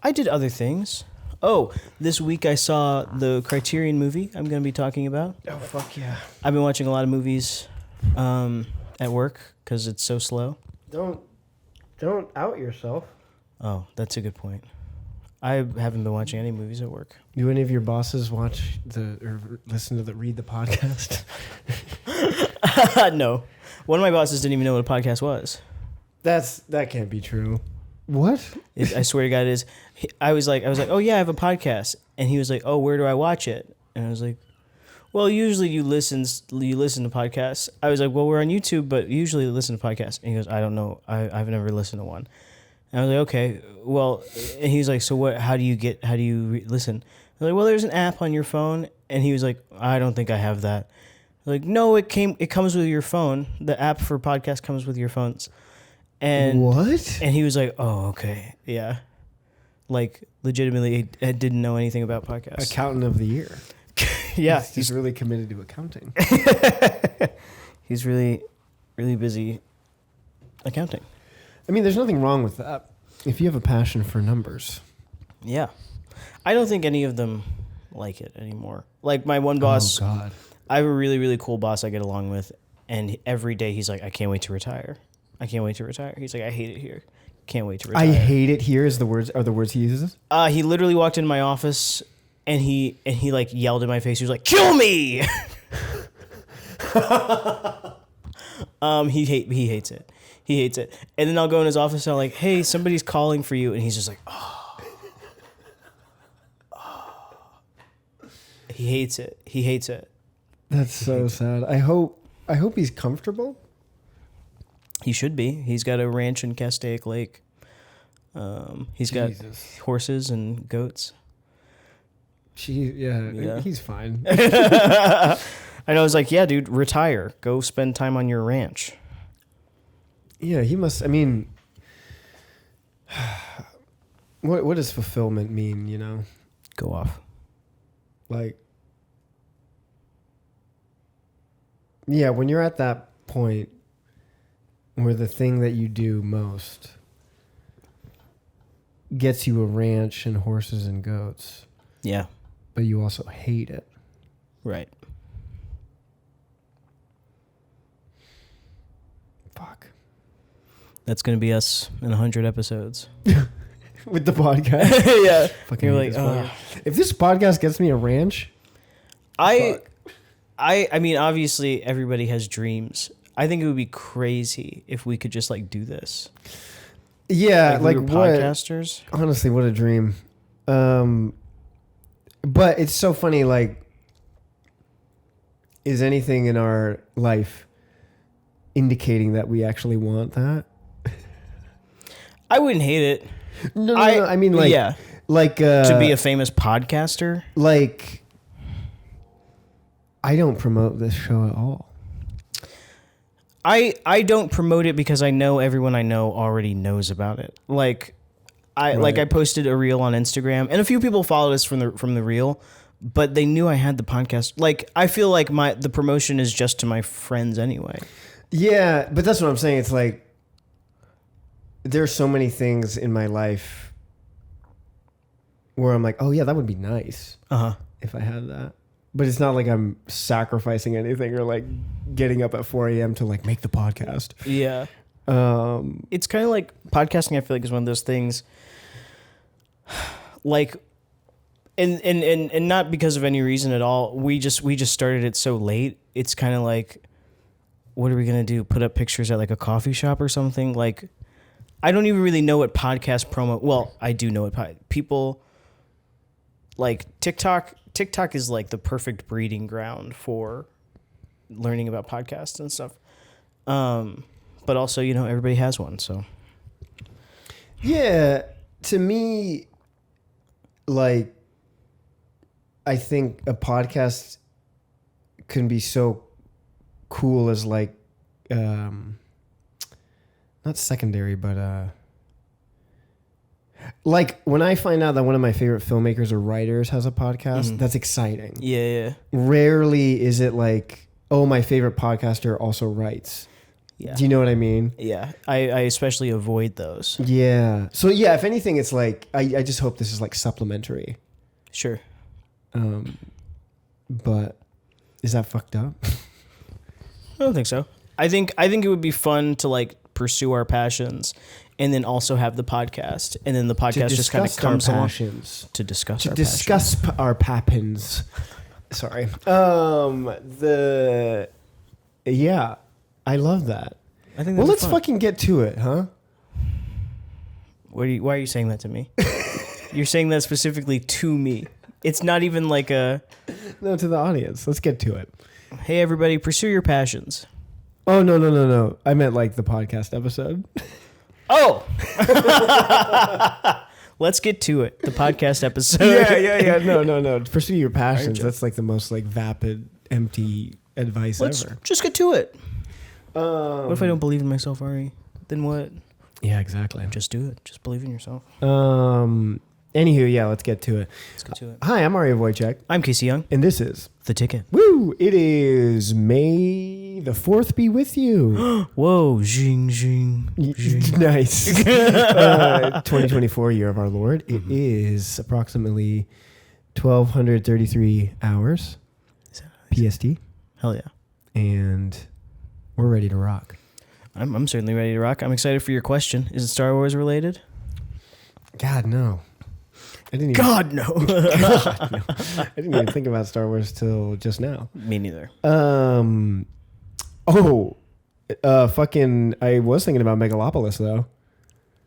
I did other things. Oh, this week I saw the Criterion movie I'm going to be talking about. Oh, fuck yeah. I've been watching a lot of movies at work because it's so slow. Don't out yourself. Oh, that's a good point. I haven't been watching any movies at work. Do any of your bosses watch or listen to read the podcast? No. One of my bosses didn't even know what a podcast was. That can't be true. What? I swear to God, it is. I was like, oh yeah, I have a podcast, and he was like, oh, where do I watch it? And I was like, well, usually you listen to podcasts. I was like, well, we're on YouTube, but usually listen to podcasts. And he goes, I don't know, I've never listened to one. And I was like, okay, well, and he was like, so what? How do you listen? I was like, well, there's an app on your phone, and he was like, I don't think I have that. I was like, no, it comes with your phone. The app for podcasts comes with your phones. And what? And he was like, oh, okay, yeah. Like, legitimately, I didn't know anything about podcasts. Accountant of the year. Yeah. He's really committed to accounting. He's really, really busy accounting. I mean, there's nothing wrong with that if you have a passion for numbers. Yeah. I don't think any of them like it anymore. Like, my one boss. Oh, God. I have a really, really cool boss I get along with, and every day he's like, I can't wait to retire. I can't wait to retire. He's like, I hate it here. Can't wait to retire. I hate it here are the words he uses? He literally walked into my office and he like yelled in my face. He was like, kill me. He hates it. He hates it. And then I'll go in his office and I'm like, hey, somebody's calling for you. And he's just like, oh. He hates it. He hates it. That's so sad. I hope he's comfortable. He should be. He's got a ranch in Castaic Lake. He's got horses and goats. Yeah, he's fine. I know. I was like, yeah, dude, retire. Go spend time on your ranch. Yeah, he must. I mean, what does fulfillment mean, you know? Go off. Like, yeah, when you're at that point where the thing that you do most gets you a ranch and horses and goats. Yeah. But you also hate it. Right. Fuck. That's going to be us in 100 episodes. With the podcast? Yeah. Fucking you're like, if this podcast gets me a ranch, I mean, obviously everybody has dreams. I think it would be crazy if we could just like do this. Yeah, like we were podcasters. Honestly, what a dream. But it's so funny. Like, is anything in our life indicating that we actually want that? I wouldn't hate it. No. I mean, like, yeah, like to be a famous podcaster. Like, I don't promote this show at all. I don't promote it because I know everyone I know already knows about it. Like, I posted a reel on Instagram, and a few people followed us from the reel, but they knew I had the podcast. Like, I feel like the promotion is just to my friends anyway. Yeah, but that's what I'm saying. It's like there's so many things in my life where I'm like, oh yeah, that would be nice if I had that. But it's not like I'm sacrificing anything or like getting up at 4 a.m. to like make the podcast. Yeah. It's kind of like podcasting. I feel like is one of those things like, and not because of any reason at all. We just started it so late. It's kind of like, what are we going to do? Put up pictures at like a coffee shop or something? Like, I don't even really know what podcast promo. Well, I do know what people like TikTok is like the perfect breeding ground for learning about podcasts and stuff. But also, you know, everybody has one, so. Yeah, to me, like, I think a podcast can be so cool as like, not secondary, but like when I find out that one of my favorite filmmakers or writers has a podcast, that's exciting. Yeah. Rarely is it like, oh, my favorite podcaster also writes. Yeah. Do you know what I mean? Yeah. I especially avoid those. Yeah. So yeah, if anything, it's like I just hope this is like supplementary. Sure. But is that fucked up? I don't think so. I think it would be fun to like pursue our passions and then also have the podcast, and then the podcast just kind of comes along to discuss our passions. Sorry. Yeah, I love that. I think. Well, let's fucking get to it, huh? Why are you saying that to me? You're saying that specifically to me. It's not even like a... No, to the audience. Let's get to it. Hey, everybody, pursue your passions. Oh, no. I meant like the podcast episode. Oh! Let's get to it. The podcast episode. Yeah. No. Pursue your passions. Right, that's like the most like vapid, empty advice ever. Just get to it. What if I don't believe in myself, Ari? Then what? Yeah, exactly. Just do it. Just believe in yourself. Anywho, yeah, let's get to it. Hi, I'm Ari Wojciech. I'm Casey Young. And this is The Ticket. Woo! It is May the 4th be with you. Whoa, zing. Nice. 2024 year of our Lord. It is approximately 1,233 hours. PST. Hell yeah. And we're ready to rock. I'm certainly ready to rock. I'm excited for your question. Is it Star Wars related? God, no. I didn't even, God, no. I didn't even think about Star Wars till just now. Me neither. Fucking, I was thinking about Megalopolis, though.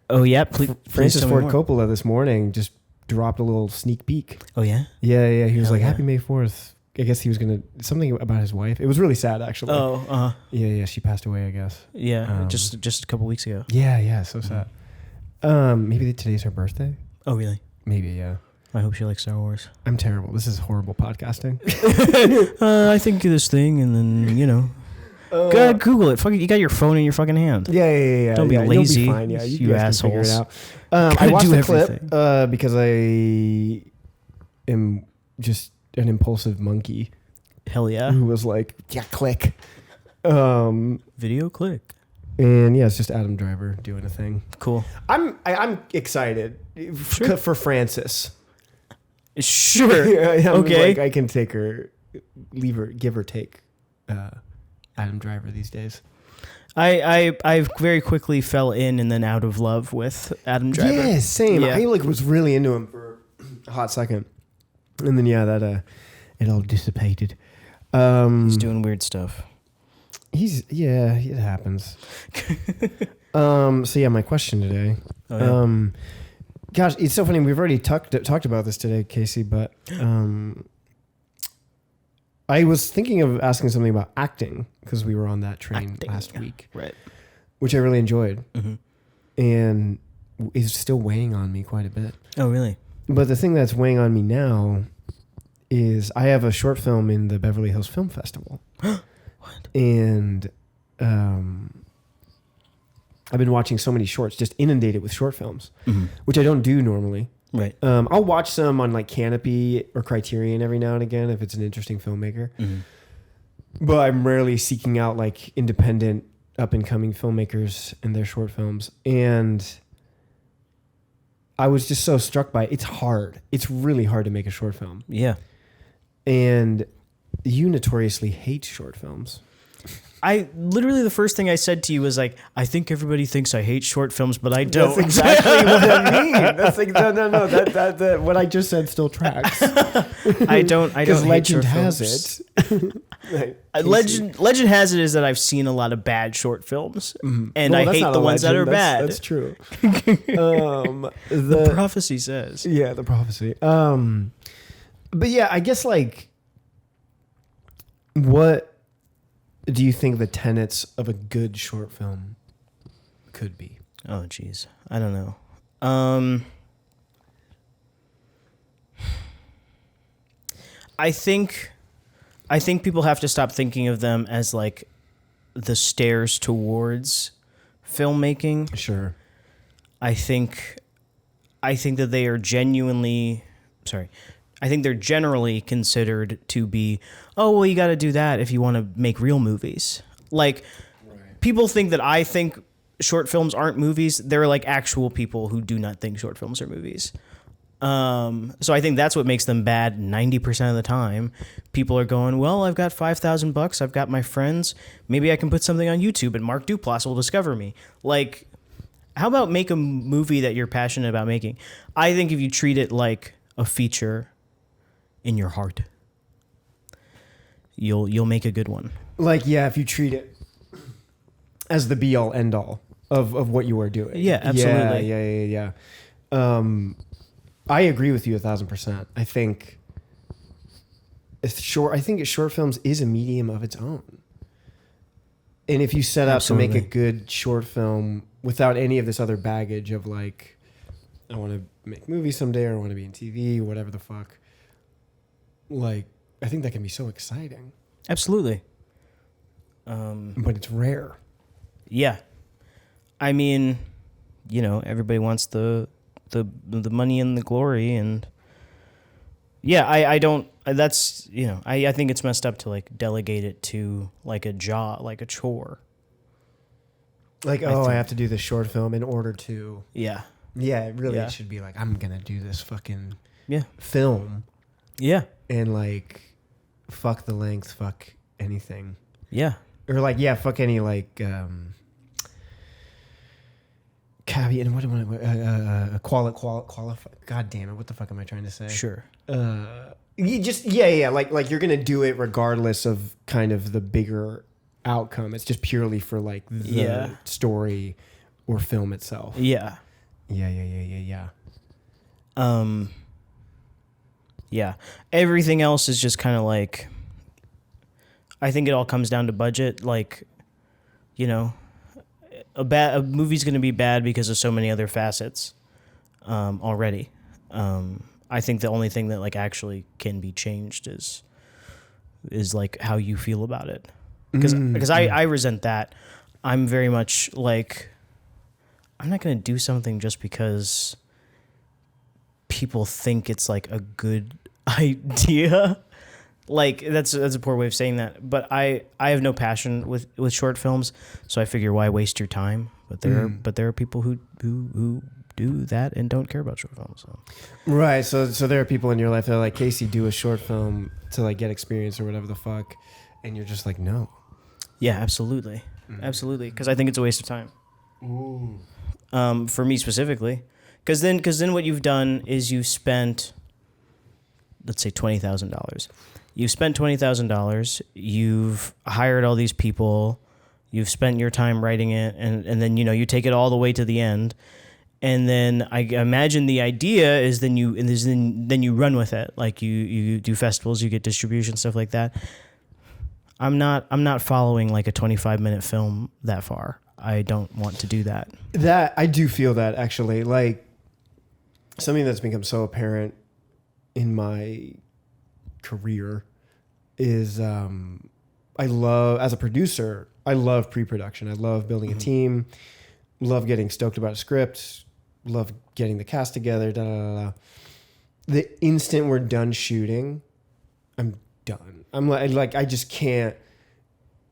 Oh, yeah? Francis Ford Coppola this morning just dropped a little sneak peek. Oh, yeah? Yeah. He was like, Happy May 4th. I guess he was going to... Something about his wife. It was really sad, actually. Oh, uh-huh. Yeah, she passed away, I guess. Yeah, just a couple weeks ago. Yeah, so sad. Maybe today's her birthday? Oh, really? Maybe, yeah. I hope she likes Star Wars. I'm terrible. This is horrible podcasting. I think of this thing, and then, go ahead, Google it. You got your phone in your fucking hand. Yeah. Don't be lazy. You'll be fine. Yeah, you assholes. Figure it out. I watched the clip because I am just an impulsive monkey. Hell yeah. Who was like, yeah, click. Video click. And yeah, it's just Adam Driver doing a thing. Cool. I'm excited for Francis. Sure. Yeah, okay. Like, I can take her, give or take Adam Driver these days. I very quickly fell in and then out of love with Adam Driver. Yeah, same. Yeah. I was really into him for a hot second, and then that it all dissipated. He's doing weird stuff. It happens. So yeah, my question today. Oh, yeah. Gosh, it's so funny. We've already talked about this today, Casey, but I was thinking of asking something about acting because we were on that train last week, right? Which I really enjoyed, mm-hmm. and is still weighing on me quite a bit. Oh, really? But the thing that's weighing on me now is I have a short film in the Beverly Hills Film Festival. What? And I've been watching so many shorts, just inundated with short films, mm-hmm. which I don't do normally. Right. I'll watch some on like Canopy or Criterion every now and again if it's an interesting filmmaker. Mm-hmm. But I'm rarely seeking out like independent up and coming filmmakers and their short films. And I was just so struck by it. It's hard. It's really hard to make a short film. Yeah. And you notoriously hate short films. I literally, the first thing I said to you was like, I think everybody thinks I hate short films, but I don't. That's exactly what I mean. That's like, no. That what I just said still tracks. I don't hate legend short has films. It. Legend has it is that I've seen a lot of bad short films, and I hate the ones that are bad. That's true. The prophecy says. Yeah, the prophecy. But yeah, I guess like, what do you think the tenets of a good short film could be? Oh, geez. I don't know. I think people have to stop thinking of them as like the stairs towards filmmaking. Sure. I think that they are I think they're generally considered to be, oh, well, you got to do that if you want to make real movies. Like, people think that I think short films aren't movies. They're like actual people who do not think short films are movies. So I think that's what makes them bad 90% of the time. People are going, well, I've got $5,000. I've got my friends. Maybe I can put something on YouTube and Mark Duplass will discover me. Like, how about make a movie that you're passionate about making? I think if you treat it like a feature in your heart, you'll make a good one. Like, yeah, if you treat it as the be all end all of what you are doing. Yeah, absolutely. Yeah. I agree with you 1,000%. I think short films is a medium of its own. And if you set up Absolutely. to make a good short film without any of this other baggage of like, I want to make movies someday, or I want to be in TV, or whatever the fuck. Like, I think that can be so exciting. Absolutely. But it's rare. Yeah. I mean, you know, everybody wants the money and the glory, and yeah, I don't, that's, you know, I think it's messed up to like delegate it to like a job, like a chore. Like, I have to do this short film in order to. Yeah. Yeah, it should be like, I'm going to do this fucking film. Yeah. And like, fuck the length, fuck anything. Yeah. Or like, fuck any like, caveat and qualify. God damn it! What the fuck am I trying to say? Sure. You just like you're gonna do it regardless of kind of the bigger outcome. It's just purely for like the story or film itself. Yeah. Yeah. Yeah. Everything else is just kind of like, I think it all comes down to budget. Like, you know, a movie's going to be bad because of so many other facets already. I think the only thing that like actually can be changed is like how you feel about it. Because I resent that. I'm very much like, I'm not going to do something just because people think it's like a good idea. Like that's a poor way of saying that, but I have no passion with short films, so I figure why waste your time? But there are people who do that and don't care about short films. So. Right. So there are people in your life that are like, Casey, do a short film to like get experience or whatever the fuck, and you're just like, no. Yeah, absolutely, absolutely, because I think it's a waste of time. Ooh. For me specifically, because then what you've done is you spent, let's say $20,000. You've spent $20,000. You've hired all these people. You've spent your time writing it, and then you take it all the way to the end, and then I imagine the idea is then you run with it. Like you do festivals, you get distribution, stuff like that. I'm not following like a 25-minute film that far. I don't want to do that. That I do feel that actually, like something that's become so apparent in my career is I love, as a producer, I love pre-production. I love building a team, love getting stoked about a script, love getting the cast together, The instant we're done shooting, I'm done. I'm like I just can't.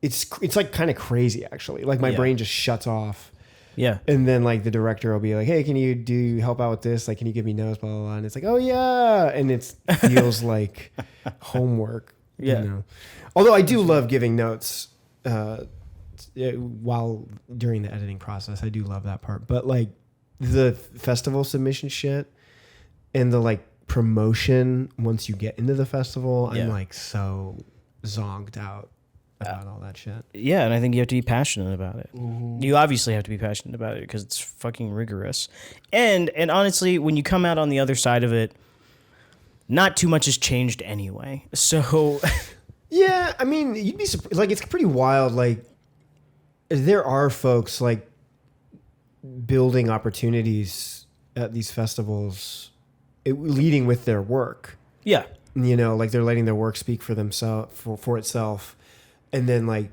It's like kind of crazy actually. Like my brain just shuts off. Yeah. And then like the director will be like, hey, can you help out with this? Like, can you give me notes? Blah, blah, blah. And it's like, oh yeah. And it feels like homework. Yeah. You know? Although I do love giving notes while during the editing process. I do love that part. But like the festival submission shit and the like promotion once you get into the festival, I'm like so zonked out about all that shit. Yeah, and I think you have to be passionate about it. Mm-hmm. You obviously have to be passionate about it because it's fucking rigorous. And honestly, when you come out on the other side of it, not too much has changed anyway. So yeah, I mean, you'd be surprised. Like, it's pretty wild. Like, there are folks like building opportunities at these festivals, leading with their work. Yeah, like they're letting their work speak for themselves, for itself. And then like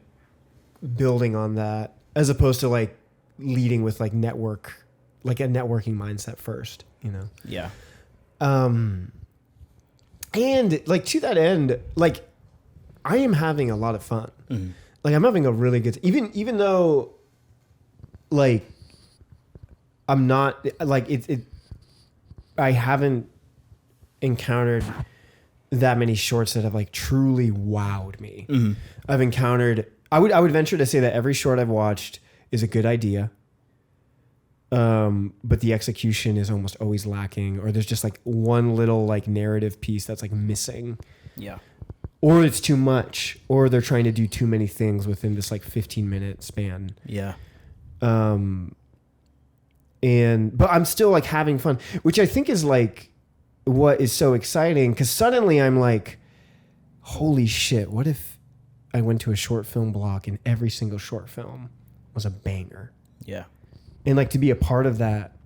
building on that, as opposed to like leading with like like a networking mindset first, Yeah. And like to that end, like I am having a lot of fun. like I'm having a really good even though like I'm not like it I haven't encountered that many shorts that have like truly wowed me. Mm-hmm. I've encountered I would venture to say that every short I've watched is a good idea. But the execution is almost always lacking, or there's just like one little like narrative piece that's like missing. Yeah. Or it's too much, or they're trying to do too many things within this like 15-minute span. Yeah. But I'm still like having fun, which I think is like what is so exciting, because suddenly I'm like, holy shit, what if I went to a short film block and every single short film was a banger? Yeah. And like to be a part of that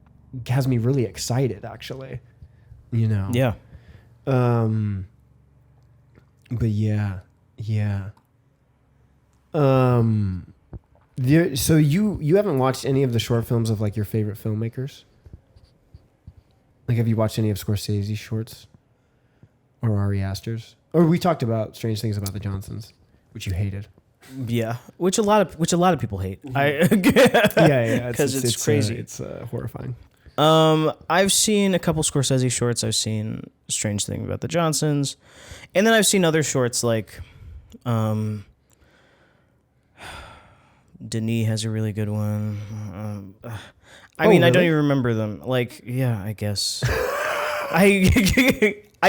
has me really excited, actually. You know? Yeah. But yeah. So you haven't watched any of the short films of like your favorite filmmakers? Like, have you watched any of Scorsese's shorts or Ari Aster's? Or we talked about Strange Things About the Johnsons, which you hated. Yeah, which a lot of people hate. Mm-hmm. Yeah, because it's crazy. It's horrifying. I've seen a couple Scorsese shorts. I've seen Strange Thing About the Johnsons, and then I've seen other shorts like, Denis has a really good one. I mean, really? I don't even remember them. Like, yeah, I guess. I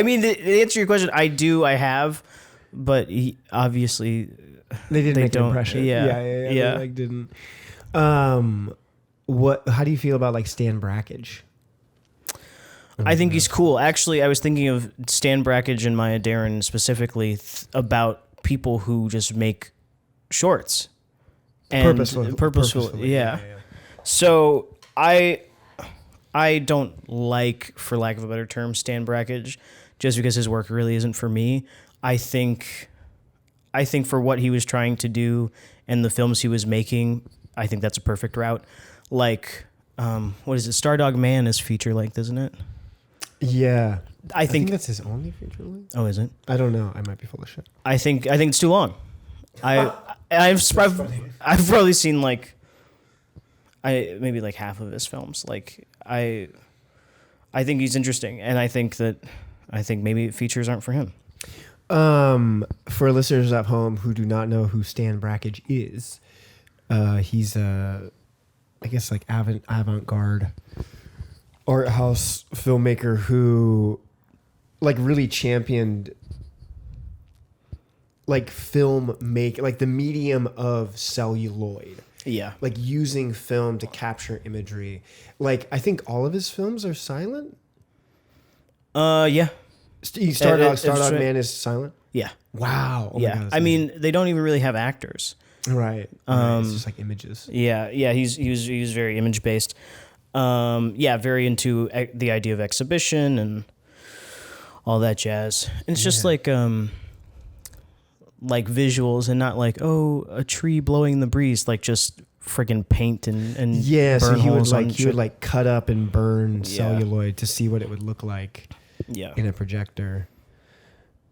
mean, to answer your question, I have, but obviously. They didn't make an don't, impression. Yeah. They like didn't. How do you feel about like Stan Brakhage? I think he's cool. Actually, I was thinking of Stan Brakhage and Maya Deren specifically about people who just make shorts. And purposefully. Yeah. So I don't like, for lack of a better term, Stan Brakhage, just because his work really isn't for me. I think for what he was trying to do and the films he was making, I think that's a perfect route. Like, what is it? Stardog Man is feature length, isn't it? Yeah. I think that's his only feature length. Oh, is it? I don't know. I might be full of shit. I think it's too long. I've probably seen like maybe like half of his films. Like I think he's interesting, and I think maybe features aren't for him. For listeners at home who do not know who Stan Brakhage is, he's I guess like avant-garde art house filmmaker who like really championed like like the medium of celluloid. Yeah. Like using film to capture imagery. Like I think all of his films are silent. Yeah. Stardog Man is silent? Yeah. Wow. Oh yeah. God, I mean, they don't even really have actors. Right. It's just like images. Yeah. Yeah. He was very image based. Very into the idea of exhibition and all that jazz. And it's just like visuals and not like, oh, a tree blowing in the breeze, like just friggin' paint and yeah. burn So he would like cut up and burn celluloid to see what it would look like. Yeah. In a projector.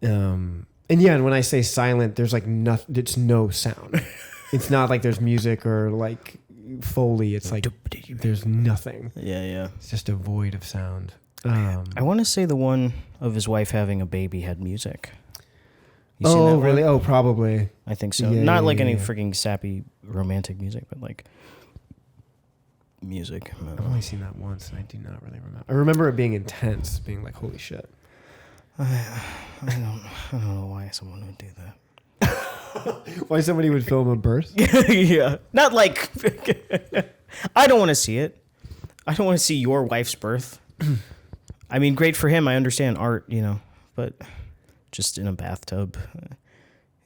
And when I say silent, there's like nothing. It's no sound. It's not like there's music or like Foley. It's like there's nothing. Yeah. It's just a void of sound. I want to say the one of his wife having a baby had music. You seen oh, that really? one? Oh, probably. I think so. Yeah, Not like any freaking sappy romantic music, but like music. I've only seen that once, and I do not really remember. I remember it being intense, being like, holy shit. I don't know why someone would do that. Why somebody would film a birth? Yeah. Not like... I don't want to see it. I don't want to see your wife's birth. I mean, great for him. I understand art, but just in a bathtub.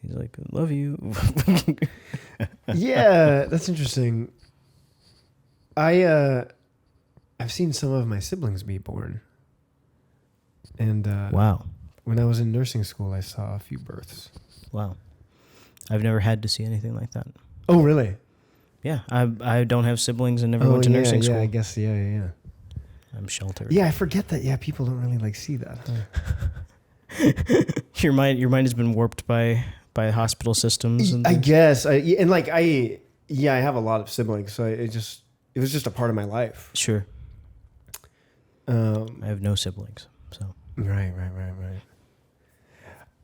He's like, love you. Yeah, that's interesting. I've seen some of my siblings be born. And wow. When I was in nursing school, I saw a few births. Wow. I've never had to see anything like that. Oh, really? Yeah. I don't have siblings and never went to nursing school. Yeah, I guess, yeah. I'm sheltered. Yeah, I forget that. Yeah, people don't really like see that. Huh? Your mind has been warped by by hospital systems. And I guess. I have a lot of siblings, so it was just a part of my life. Sure. I have no siblings, so. Right.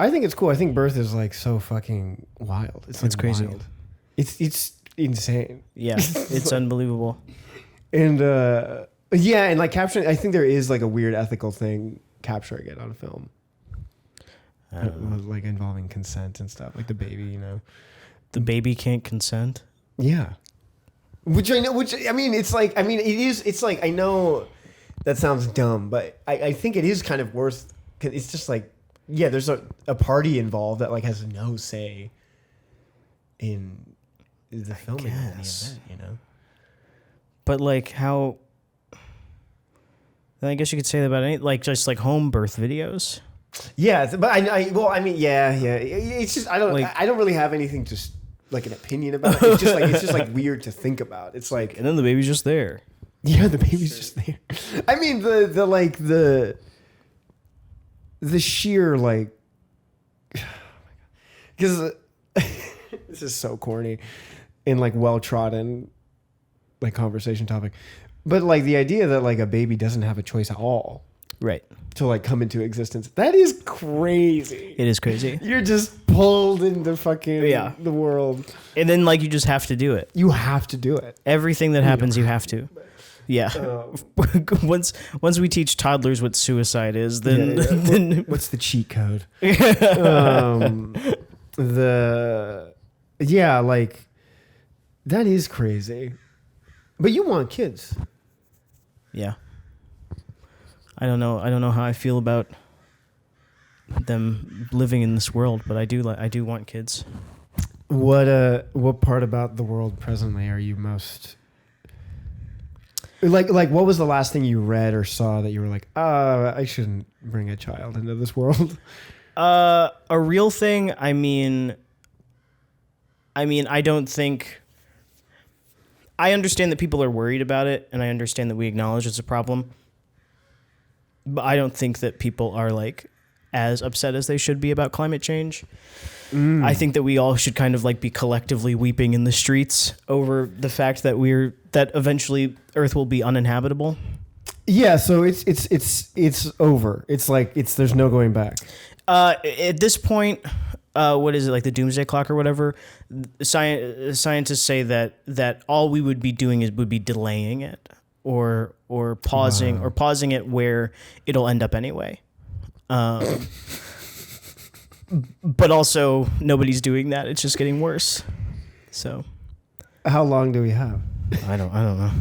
I think it's cool. I think birth is like so fucking wild. It's crazy. Wild. It's insane. Yeah, it's unbelievable. And and like capturing, I think there is like a weird ethical thing capturing it on film. Like involving consent and stuff, like the baby, The baby can't consent? Yeah. It is, it's like, I know that sounds dumb, but I think it is kind of worth, cause it's just like, yeah, there's a party involved that like has no say in the filming of the event, But like how, then I guess you could say that about any, like just like home birth videos. Yeah, but yeah. It's just I don't really have anything to like an opinion about it. It's just like weird to think about. It's like, and then the baby's just there. Yeah, the baby's just there. I mean the sheer like, because this is so corny and like well trodden like conversation topic, but like the idea that like a baby doesn't have a choice at all. Right. To like come into existence. That is crazy. It is crazy. You're just pulled into fucking the world. And then like you just have to do it. You have to do it. Everything that happens, you have to. Yeah. Once we teach toddlers what suicide is, then, then what's the cheat code? Like that is crazy. But you want kids. Yeah. I don't know how I feel about them living in this world, but I do want kids. What part about the world presently are you most like what was the last thing you read or saw that you were like, I shouldn't bring a child into this world? A real thing, I mean I don't think, I understand that people are worried about it, and I understand that we acknowledge it's a problem. But I don't think that people are like as upset as they should be about climate change. I think that we all should kind of like be collectively weeping in the streets over the fact that that eventually Earth will be uninhabitable. Yeah, so it's over. It's like there's no going back. At this point, what is it, like the doomsday clock or whatever? Scientists say that all we would be doing would be delaying it. Or pausing it where it'll end up anyway. But also nobody's doing that. It's just getting worse. So how long do we have? I don't know. I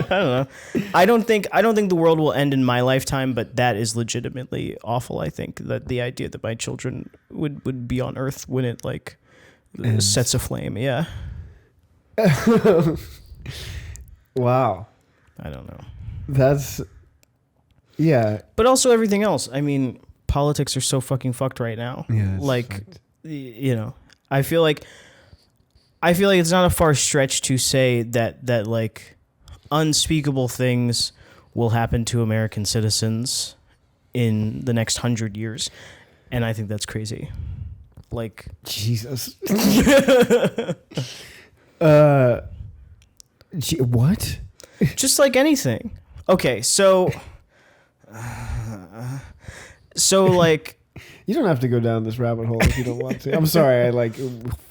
don't know. I don't think the world will end in my lifetime, but that is legitimately awful. I think that the idea that my children would be on Earth when it like sets aflame. Yeah. Wow. I don't know. That's, yeah. But also everything else. I mean, politics are so fucking fucked right now. Yeah. Like, I feel like it's not a far stretch to say that like unspeakable things will happen to American citizens in the next 100 years. And I think that's crazy. Like, Jesus. What? Just like anything. Okay, so like, you don't have to go down this rabbit hole if you don't want to. I'm sorry I like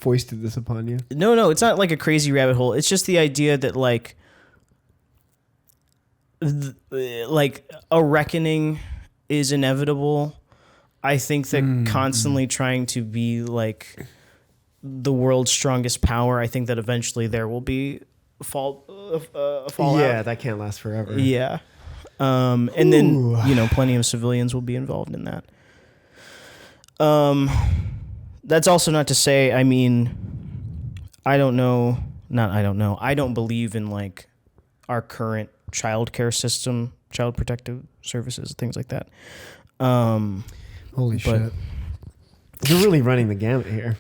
foisted this upon you. No, it's not like a crazy rabbit hole. It's just the idea that like like a reckoning is inevitable. I think that constantly trying to be like the world's strongest power, I think that eventually there will be fallout. Yeah, that can't last forever. Yeah. And then, plenty of civilians will be involved in that. That's also not to say, I mean, I don't believe in like our current child care system, child protective services, things like that. Holy shit. You're really running the gamut here.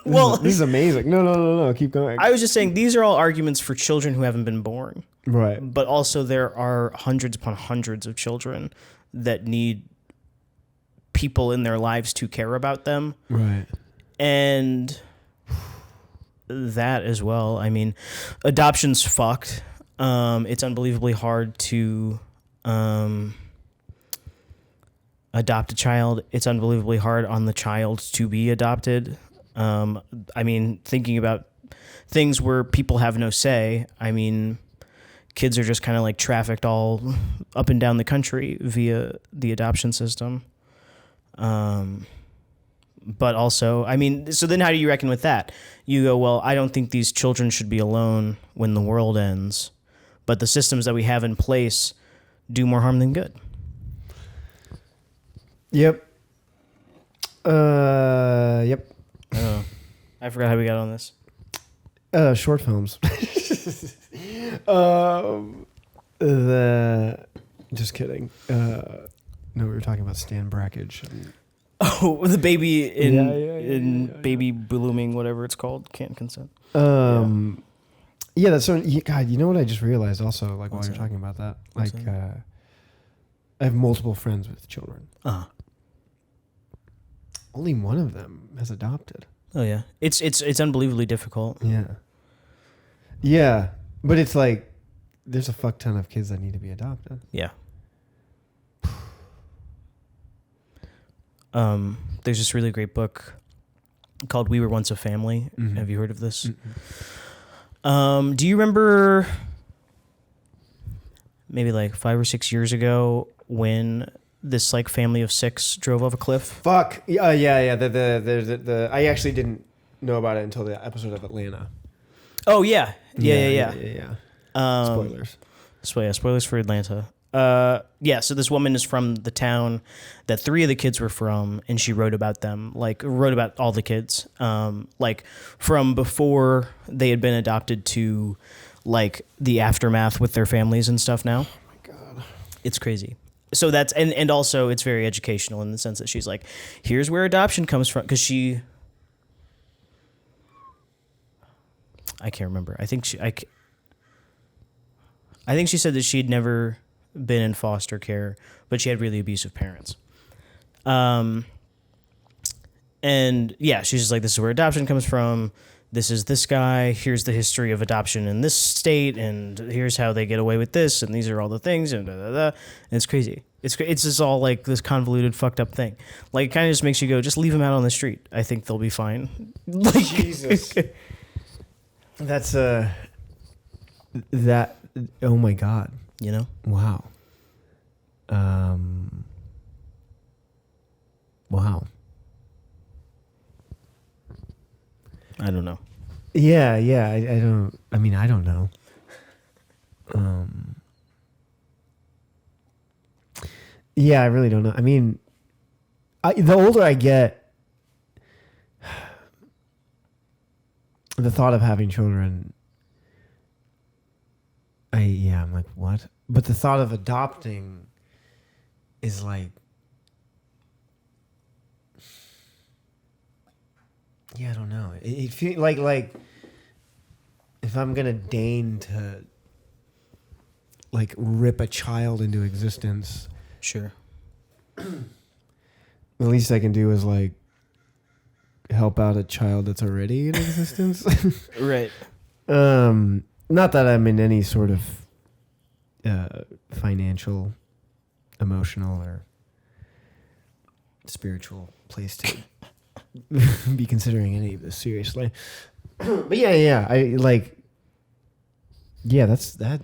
Well, this is amazing. No. Keep going. I was just saying these are all arguments for children who haven't been born. Right. But also there are hundreds upon hundreds of children that need people in their lives to care about them. Right. And that as well. I mean, adoption's fucked. It's unbelievably hard to adopt a child. It's unbelievably hard on the child to be adopted. I mean, thinking about things where people have no say. I mean, kids are just kind of like trafficked all up and down the country via the adoption system. But also, I mean, so then how do you reckon with that? You go, well, I don't think these children should be alone when the world ends, but the systems that we have in place do more harm than good. Yep. Yep. I forgot how we got on this. Short films. Just kidding. No, we were talking about Stan Brakhage. Oh, the baby in baby blooming, whatever it's called, can't consent. Yeah, that's so. God, you know what I just realized also, like while you're talking about that, like I have multiple friends with children. Only one of them has adopted. Oh yeah, it's unbelievably difficult. Yeah, but it's like there's a fuck ton of kids that need to be adopted. Yeah. There's this really great book called We Were Once a Family. Mm-hmm. Have you heard of this? Mm-hmm. Do you remember maybe like 5 or 6 years ago when this like family of 6 drove off a cliff? Fuck. Yeah. The I actually didn't know about it until the episode of Atlanta. Oh yeah. Spoilers. Spoilers for Atlanta. So this woman is from the town that 3 of the kids were from, and she wrote about them, wrote about all the kids, like from before they had been adopted to like the aftermath with their families and stuff now. Oh my God. It's crazy. So that's, and also it's very educational in the sense that she's like, here's where adoption comes from. 'Cause I can't remember. I think she said that she'd never been in foster care, but she had really abusive parents. And yeah, she's just like, this is where adoption comes from. This is this guy. Here's the history of adoption in this state, and here's how they get away with this, and these are all the things, and And it's crazy. It's just all like this convoluted, fucked up thing. Like, it kind of just makes you go, just leave them out on the street. I think they'll be fine. Like, Jesus. That's that. Oh my God. You know? Wow. Wow. I don't know. Yeah. I don't. I mean, I don't know. Yeah, I really don't know. I mean, the older I get, the thought of having children, I'm like, what? But the thought of adopting is like, yeah, I don't know. It feels like if I'm gonna deign to like rip a child into existence, Sure. the least I can do is like help out a child that's already in existence. Right. Not that I'm in any sort of financial, emotional, or spiritual place to be considering any of this seriously. But I like. Yeah, that's that.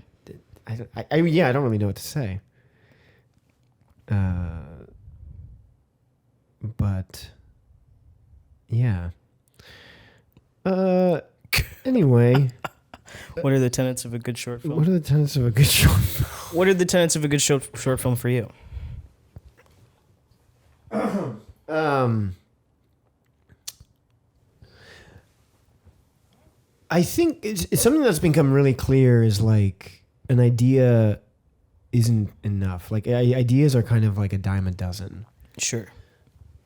I don't really know what to say. But yeah. Anyway. What are the tenets of a good short film? What are the tenets of a good short film? What are the tenets of a good short film for you? I think it's something that's become really clear is like an idea isn't enough. Like ideas are kind of like a dime a dozen. Sure.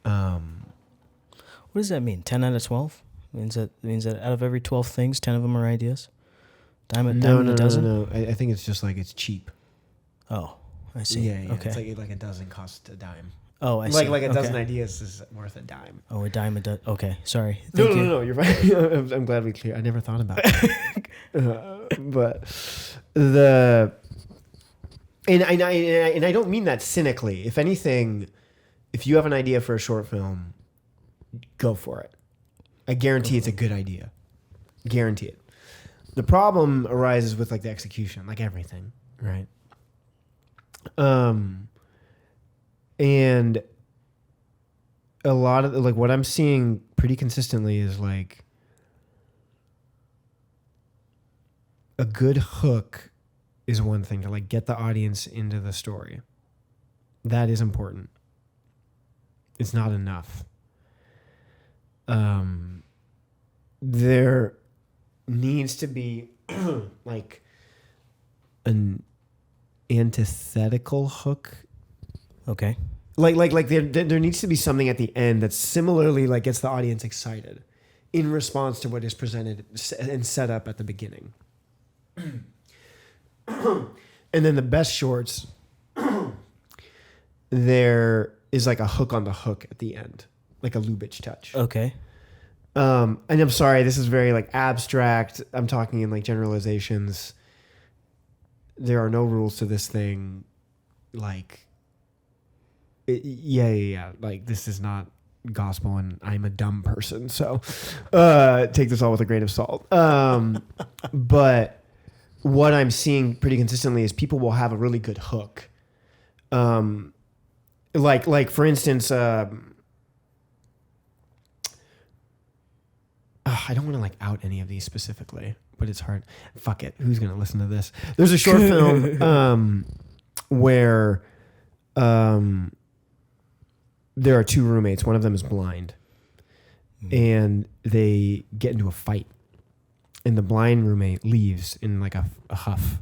What does that mean? 10 out of 12? Means that out of every 12 things, 10 of them are ideas? Dime a dozen? No. I think it's just like it's cheap. Oh, I see. Yeah. Okay. It's like a dozen costs a dime. Oh, I see. Like a Okay. dozen ideas is worth a dime. Oh, a dime a dozen. Okay, sorry. No, Thank you. no, you're right. I'm glad we clear. I never thought about it. But and I don't mean that cynically. If anything, if you have an idea for a short film, go for it. I guarantee it's a good idea. Guarantee it. The problem arises with like the execution, like everything, right? And a lot of like what I'm seeing pretty consistently is like a good hook is one thing to like get the audience into the story. That is important. It's not enough. There needs to be like an antithetical hook. Okay. Like there needs to be something at the end that similarly like gets the audience excited in response to what is presented and set up at the beginning. And then the best shorts, there is like a hook on the hook at the end, like a Lubitsch touch. Okay. And I'm sorry, this is very like abstract. I'm talking in like generalizations. There are no rules to this thing. Like, yeah. Like this is not gospel, and I'm a dumb person, so take this all with a grain of salt. But what I'm seeing pretty consistently is people will have a really good hook. Like for instance, I don't want to like out any of these specifically, but it's hard. Fuck it. Who's going to listen to this? There's a short film where there are two roommates. One of them is blind, and they get into a fight. And the blind roommate leaves in like a huff.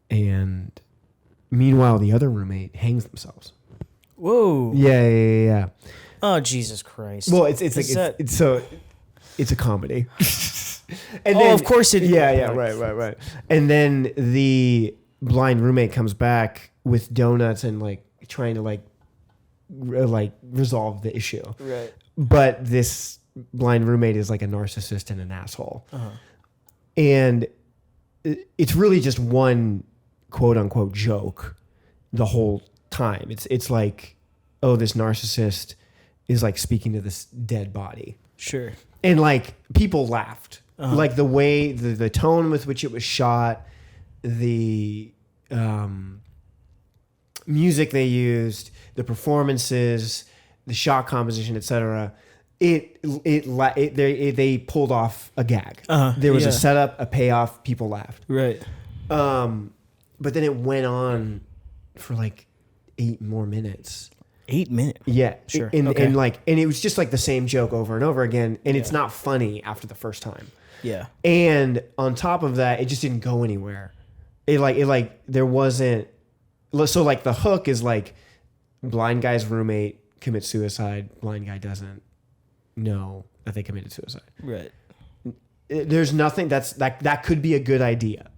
And meanwhile, the other roommate hangs themselves. Whoa. Yeah. Oh, Jesus Christ. Well, it's a comedy. And then, of course it is. Yeah, right. And then the blind roommate comes back with donuts and like trying to like resolve the issue. Right. But this blind roommate is like a narcissist and an asshole. Uh-huh. And it's really just one quote unquote joke the whole time. It's like, oh, this narcissist is like speaking to this dead body. Sure. And like people laughed. Uh-huh. Like the way the tone with which it was shot, the music they used, the performances, the shot composition, etc. They pulled off a gag. There was a setup, a payoff. People laughed. Right. But then it went on for like 8 more minutes. 8 minutes. Yeah. Sure. And it was just like the same joke over and over again. And it's not funny after the first time. Yeah. And on top of that, it just didn't go anywhere. There wasn't. So like the hook is like blind guy's roommate commits suicide. Blind guy doesn't know that they committed suicide. Right. There's nothing that could be a good idea.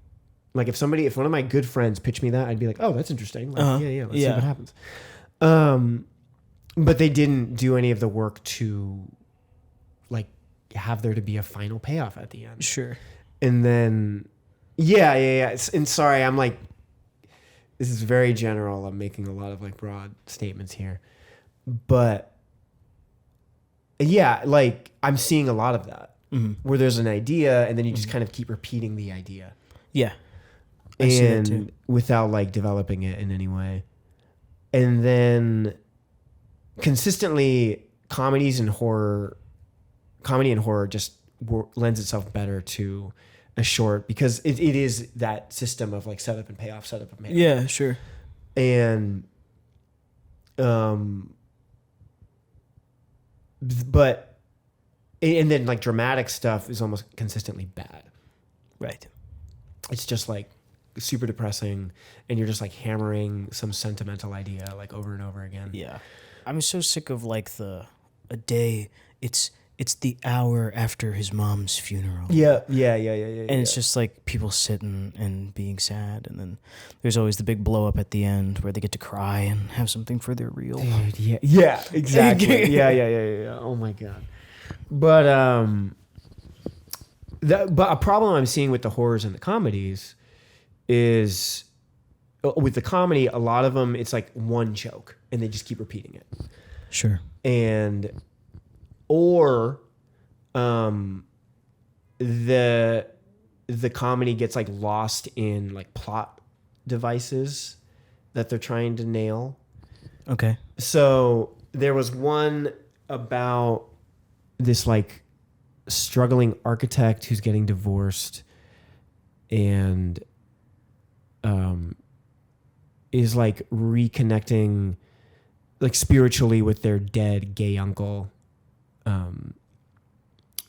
Like if one of my good friends pitched me that, I'd be like, oh, that's interesting. Like, yeah. Let's see what happens. But they didn't do any of the work to like have there to be a final payoff at the end. Sure. And then, yeah. And sorry, I'm like, this is very general. I'm making a lot of like broad statements here, but yeah, like I'm seeing a lot of that where there's an idea and then you just kind of keep repeating the idea. Yeah. I see that too. Without like developing it in any way. And then consistently comedy and horror just lends itself better to a short because it is that system of like setup and payoff. Yeah, sure. And, but, and then like dramatic stuff is almost consistently bad. Right. It's just like super depressing and you're just like hammering some sentimental idea like over and over again. Yeah. I'm so sick of like a day. It's it's the hour after his mom's funeral. Yeah. And it's just like people sitting and being sad, and then there's always the big blow up at the end where they get to cry and have something for their real. Dude, yeah, exactly. yeah. Oh my god. But but a problem I'm seeing with the horrors and the comedies is with the comedy, a lot of them it's like one joke and they just keep repeating it. Sure. And or the comedy gets like lost in like plot devices that they're trying to nail. Okay. So there was one about this like struggling architect who's getting divorced and is like reconnecting like spiritually with their dead gay uncle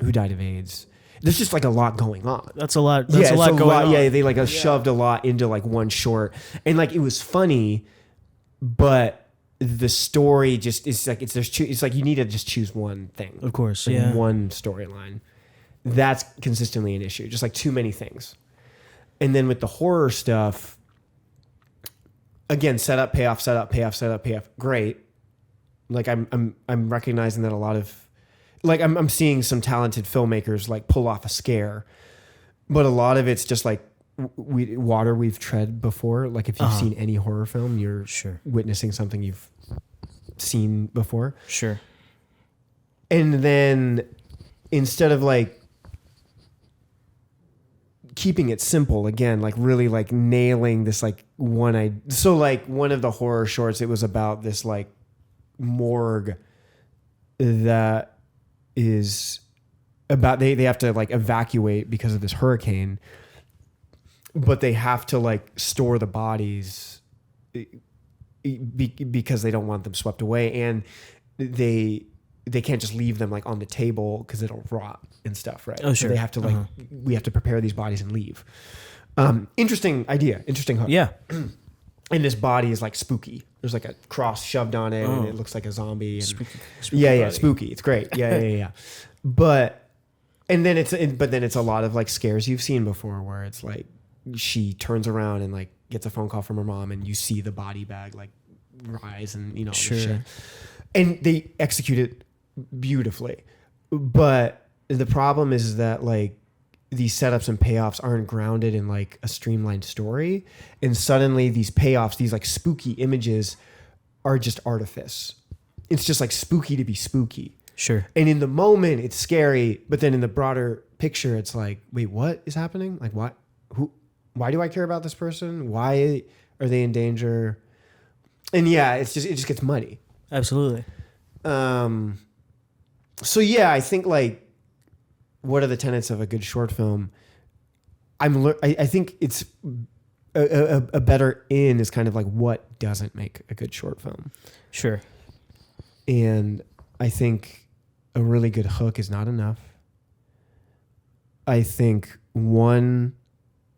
who died of AIDS. There's just like a lot going on. That's a lot. That's a lot going on. Yeah, they like shoved a lot into like one short, and like it was funny, but the story just is like it's like you need to just choose one thing. Of course, like yeah. One storyline. That's consistently an issue. Just like too many things. And then with the horror stuff, again, setup, payoff, setup, payoff, setup, payoff. Great. Like I'm recognizing that a lot of like I'm seeing some talented filmmakers like pull off a scare, but a lot of it's just like water we've tread before. Like if you've seen any horror film, you're witnessing something you've seen before. Sure. And then instead of like keeping it simple again, like really like nailing this like so like one of the horror shorts, it was about this like morgue that is about they have to like evacuate because of this hurricane, but they have to like store the bodies because they don't want them swept away, and they can't just leave them like on the table because it'll rot and stuff, right? Oh, sure. So they have to like we have to prepare these bodies and leave. Interesting idea, interesting hook. Yeah. And this body is like spooky. There's like a cross shoved on it, and it looks like a zombie. And Spooky yeah, body. spooky. It's great. Yeah. But then it's a lot of like scares you've seen before, where it's like she turns around and like gets a phone call from her mom, and you see the body bag like rise, and you know, sure. shit. And they execute it beautifully. But the problem is that like these setups and payoffs aren't grounded in like a streamlined story, and suddenly these payoffs, these like spooky images, are just artifice. It's just like spooky to be spooky. Sure. And in the moment it's scary, but then in the broader picture it's like, wait, what is happening? Like what? Why do I care about this person? Why are they in danger? And yeah, it just gets muddy. Absolutely. So yeah, I think like, what are the tenets of a good short film? I think it's a better in is kind of like what doesn't make a good short film. Sure. And I think a really good hook is not enough. I think one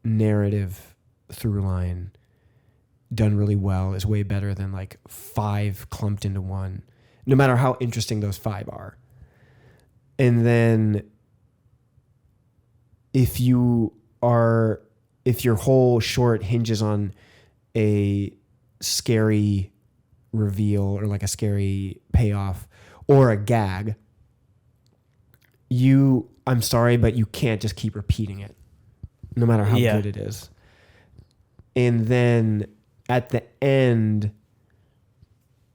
narrative through line done really well is way better than like 5 clumped into one, no matter how interesting those 5 are. And then if your whole short hinges on a scary reveal or like a scary payoff or a gag, I'm sorry, but you can't just keep repeating it, no matter how good it is. And then at the end,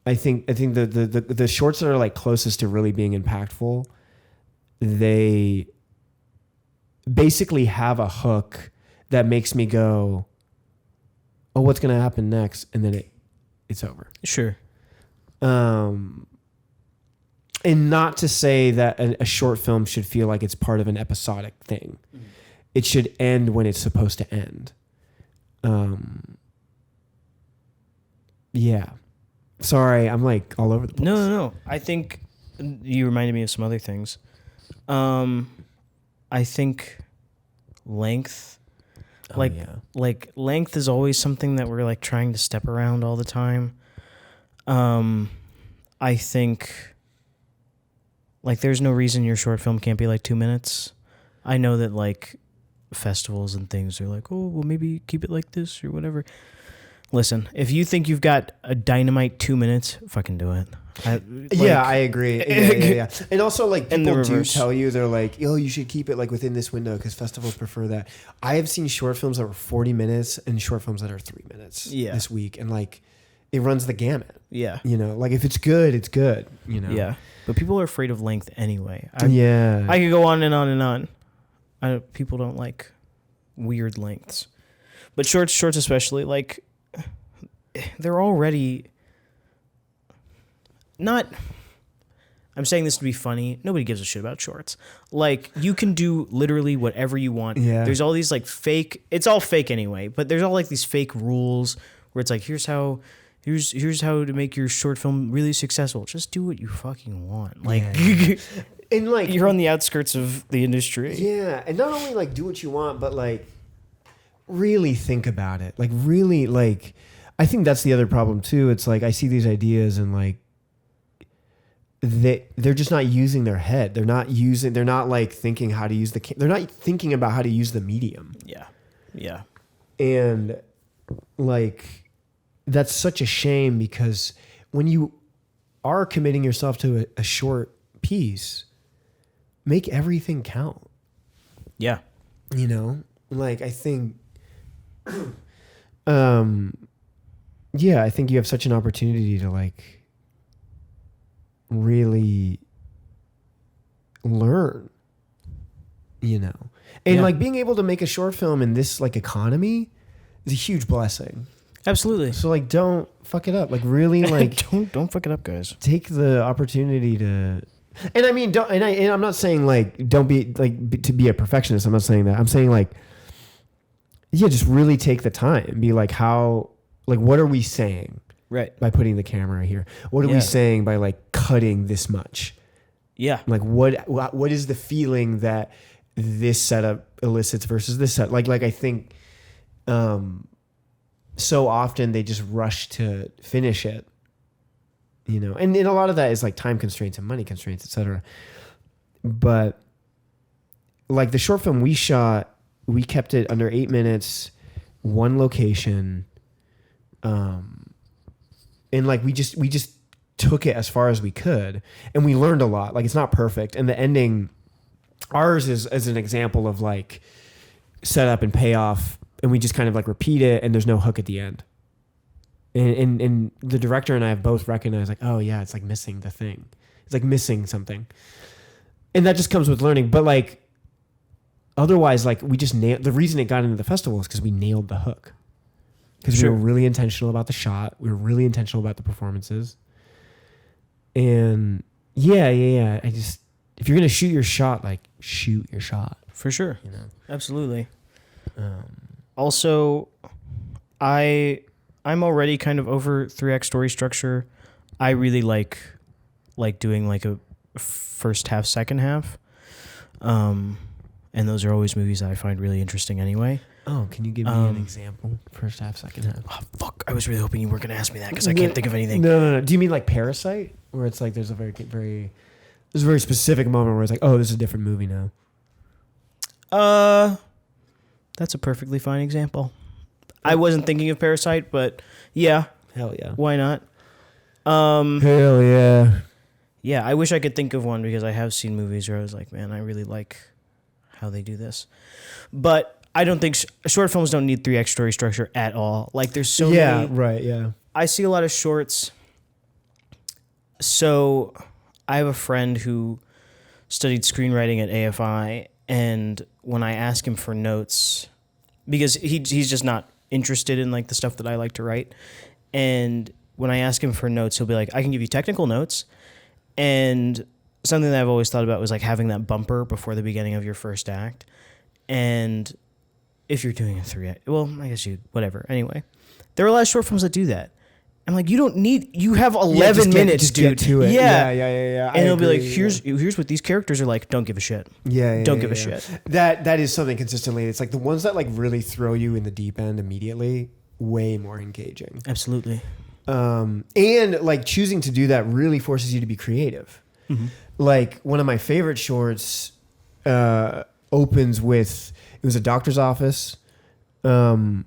I think the shorts that are like closest to really being impactful, they basically have a hook that makes me go, oh, what's going to happen next? And then it's over. Sure. And not to say that a short film should feel like it's part of an episodic thing. Mm-hmm. It should end when it's supposed to end. Yeah. Sorry, I'm like all over the place. No. I think you reminded me of some other things. I think length, length is always something that we're like trying to step around all the time. I think Like, there's no reason your short film can't be like 2 minutes. I know that like festivals and things are like, oh, well, maybe keep it like this or whatever. Listen, if you think you've got a dynamite 2 minutes, fucking do it. I agree. Yeah. And also, like, people do reverse. tell you, they're like, oh, you should keep it like within this window because festivals prefer that. I have seen short films that were 40 minutes and short films that are 3 minutes this week. And like, it runs the gamut. Yeah. You know, like if it's good, it's good, you know? Yeah. But people are afraid of length anyway. I could go on and on and on. People don't like weird lengths. But shorts especially, like, they're already not... I'm saying this to be funny. Nobody gives a shit about shorts. Like, you can do literally whatever you want. Yeah. There's all these, like, fake... It's all fake anyway, but there's all, like, these fake rules where it's like, here's how to make your short film really successful. Just do what you fucking want. Like, and like, you're on the outskirts of the industry. Yeah, and not only like do what you want, but like really think about it. Like really, like, I think that's the other problem too. It's like I see these ideas and like they're just not using their head. They're not like thinking how to use they're not thinking about how to use the medium. Yeah. And like, that's such a shame because when you are committing yourself to a short piece, make everything count. Yeah. You know, like I think, I think you have such an opportunity to like really learn, you know, and like being able to make a short film in this like economy is a huge blessing. Absolutely. So like, don't fuck it up. Like really, like don't fuck it up, guys. Take the opportunity to, and I mean, don't. And I'm not saying like don't be like to be a perfectionist. I'm not saying that. I'm saying like, yeah, just really take the time and be like, how, like, what are we saying, right? By putting the camera here, what are we saying by like cutting this much? Yeah. Like what is the feeling that this setup elicits versus this set? Like I think. So often they just rush to finish it, you know, and a lot of that is like time constraints and money constraints, etc. But like the short film we shot, we kept it under 8 minutes, one location. And like, we just took it as far as we could and we learned a lot. Like, it's not perfect. And the ending, ours is as an example of like setup and payoff. And we just kind of like repeat it and there's no hook at the end. And the director and I have both recognized like, oh yeah, it's like missing the thing. It's like missing something. And that just comes with learning. But like, otherwise, like we just the reason it got into the festival is because we nailed the hook. Because we were really intentional about the shot. We were really intentional about the performances. And yeah. If you're going to shoot your shot, like shoot your shot. For sure. You know? Absolutely. Also, I'm already kind of over 3-act story structure. I really like doing like a first half, second half. And those are always movies that I find really interesting anyway. Oh, can you give me an example? First half, second half. Oh, fuck. I was really hoping you weren't going to ask me that because I can't think of anything. No. Do you mean like Parasite? Where it's like there's a very specific moment where it's like, oh, this is a different movie now. That's a perfectly fine example. I wasn't thinking of Parasite, but yeah. Hell yeah. Why not? Hell yeah. Yeah, I wish I could think of one because I have seen movies where I was like, man, I really like how they do this. But I don't think short films don't need 3-act story structure at all. Like there's so many. Yeah, right, yeah. I see a lot of shorts. So I have a friend who studied screenwriting at AFI. And when I ask him for notes, because he's just not interested in like the stuff that I like to write. And when I ask him for notes, he'll be like, I can give you technical notes. And something that I've always thought about was like having that bumper before the beginning of your first act. And if you're doing a 3-act, well, I guess whatever. Anyway, there are a lot of short films that do that. I'm like, you have 11 minutes, dude. Get to it. Yeah. And he'll be like, here's what these characters are like. Don't give a shit. Don't give a shit. That is something consistently. It's like the ones that like really throw you in the deep end immediately, way more engaging. Absolutely. And like choosing to do that really forces you to be creative. Like one of my favorite shorts opens with, it was a doctor's office. The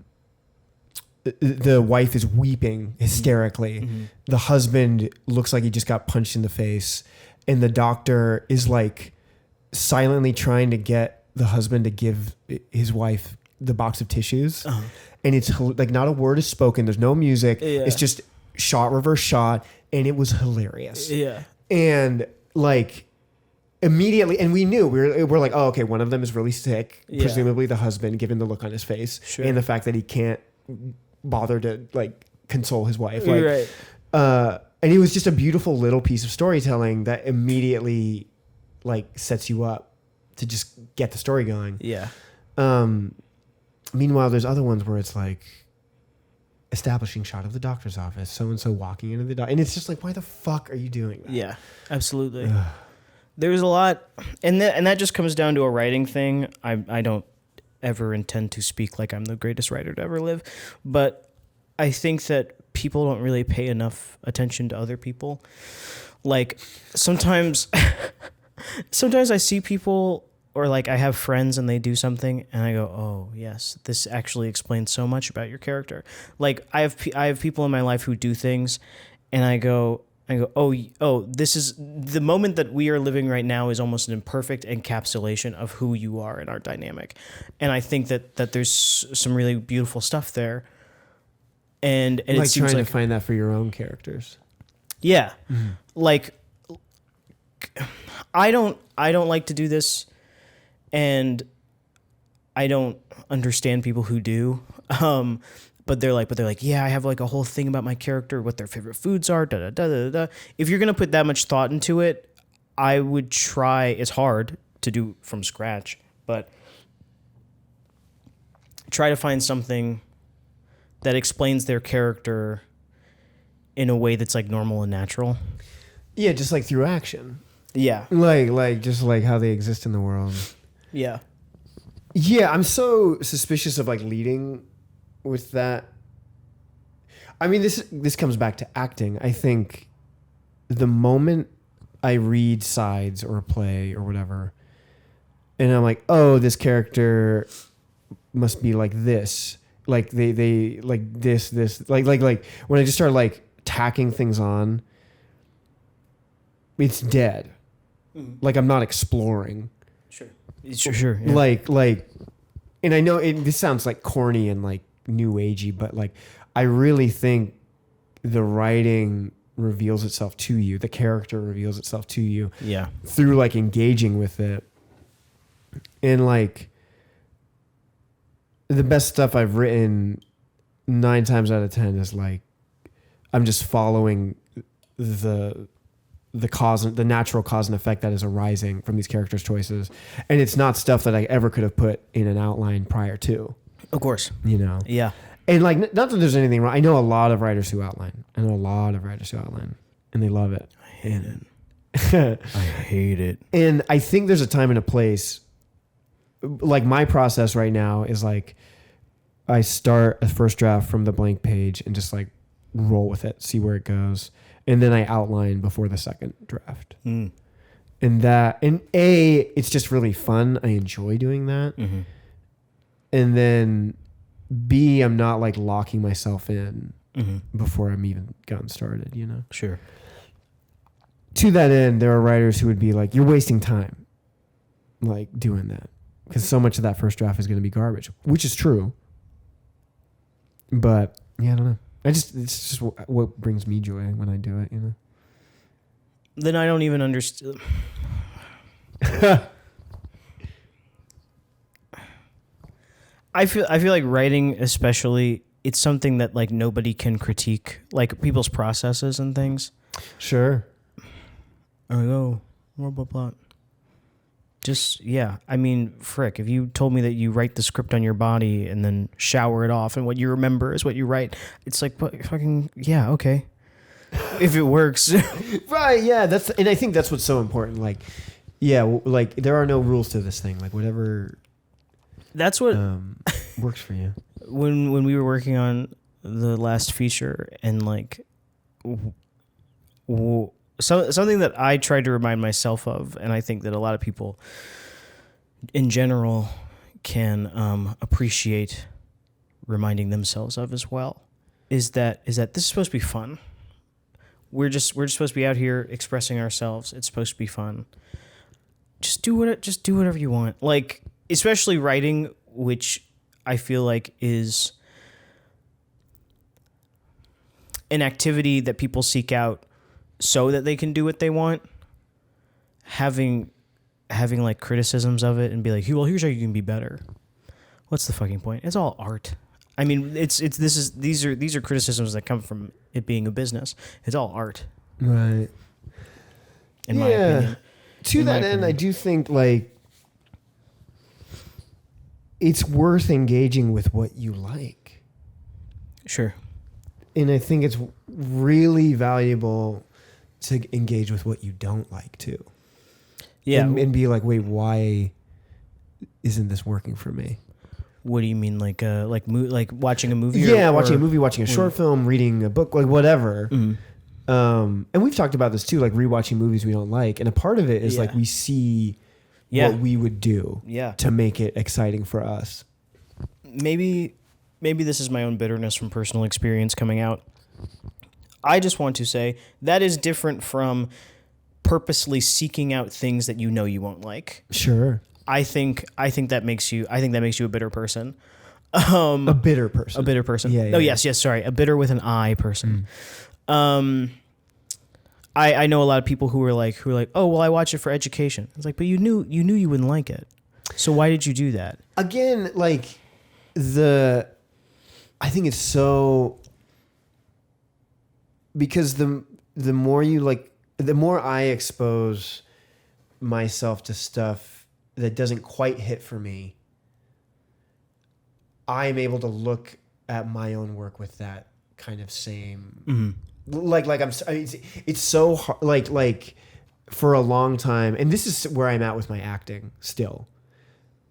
wife is weeping hysterically. The husband looks like he just got punched in the face. And the doctor is like silently trying to get the husband to give his wife the box of tissues. And it's like not a word is spoken. There's no music. It's just shot, reverse shot. And it was hilarious. And like immediately, and we knew, we're like, oh, okay, one of them is really sick. Presumably the husband, given the look on his face and the fact that he can't bother to like console his wife. Like, and it was just a beautiful little piece of storytelling that immediately like sets you up to just get the story going. Meanwhile, there's other ones where it's like establishing shot of the doctor's office, so-and-so walking into the doctor. And it's just like, why the fuck are you doing that? Yeah, absolutely. There's a lot, and that just comes down to a writing thing. I don't ever intend to speak like I'm the greatest writer to ever live, but I think that people don't really pay enough attention to other people. Like sometimes I see people, or like I have friends and they do something and I go, oh yes, this actually explains so much about your character. Like I have people in my life who do things and I go, oh, this is the moment that we are living right now is almost an imperfect encapsulation of who you are in our dynamic. And I think that there's some really beautiful stuff there. And like it seems trying like to find that for your own characters. Yeah. Like I don't like to do this, and I don't understand people who do. But they're like, yeah, I have like a whole thing about my character, what their favorite foods are, da da da da da. If you're gonna put that much thought into it, I would try. It's hard to do from scratch, but try to find something that explains their character in a way that's like normal and natural. Yeah, just like through action. Yeah. Like just like how they exist in the world. Yeah. Yeah, I'm so suspicious of like leading with that. I mean, this comes back to acting. I think the moment I read sides or a play or whatever, and I'm like, oh, this character must be like this. Like they like this, like when I just start like tacking things on, it's dead. Like I'm not exploring. Sure. Yeah. Like, and I know this sounds like corny and like new agey, but like I really think the writing reveals itself to you. The character reveals itself to you. Yeah. Through like engaging with it. And like the best stuff I've written 9 times out of 10 is like I'm just following the natural cause and effect that is arising from these characters' choices. And it's not stuff that I ever could have put in an outline prior to. Of course. You know? Yeah. And like, not that there's anything wrong. I know a lot of writers who outline. And they love it. I hate it. And I think there's a time and a place. Like my process right now is like, I start a first draft from the blank page and just like roll with it, see where it goes. And then I outline before the second draft. And it's just really fun. I enjoy doing that. Mm-hmm. And then B, I'm not like locking myself in before I'm even gotten started, you know? Sure. To that end, there are writers who would be like, you're wasting time like doing that. Because so much of that first draft is going to be garbage, which is true. But yeah, I don't know. It's just what brings me joy when I do it, you know? Then I don't even understand. I feel like writing, especially, it's something that like nobody can critique, like people's processes and things. Sure. I go, blah, blah, blah. Just, yeah. I mean, frick, if you told me that you write the script on your body and then shower it off and what you remember is what you write, it's like, fucking, yeah, okay. If it works. Right, yeah. And I think that's what's so important. Like, yeah, like there are no rules to this thing. Like whatever. That's what works for you. When we were working on the last feature and like something that I try to remind myself of, and I think that a lot of people in general can appreciate reminding themselves of as well, is that this is supposed to be fun. We're just supposed to be out here expressing ourselves. It's supposed to be fun. Just do whatever you want. Like, especially writing, which I feel like is an activity that people seek out so that they can do what they want. Having like criticisms of it and be like, well, here's how you can be better. What's the fucking point? It's all art. I mean, these are criticisms that come from it being a business. It's all art. Right. In my opinion. To that end, I do think like it's worth engaging with what you like. Sure. And I think it's really valuable to engage with what you don't like too. Yeah. And be like, wait, why isn't this working for me? What do you mean, like watching a movie? Yeah, watching a movie, watching a short film, reading a book, like whatever. Mm-hmm. And we've talked about this too, like rewatching movies we don't like. And a part of it is like we see what we would do to make it exciting for us. Maybe this is my own bitterness from personal experience coming out. I just want to say that is different from purposely seeking out things that you know you won't like. Sure. I think that makes you a bitter person. A bitter person. A bitter person. Yeah. Yes. Sorry. A bitter with an I person. I know a lot of people who are like, oh, well, I watch it for education. It's like, but you knew you wouldn't like it. So why did you do that? Again, like I think it's so, because the more you like, the more I expose myself to stuff that doesn't quite hit for me, I'm able to look at my own work with that kind of same, it's so hard, like for a long time, and this is where I'm at with my acting still,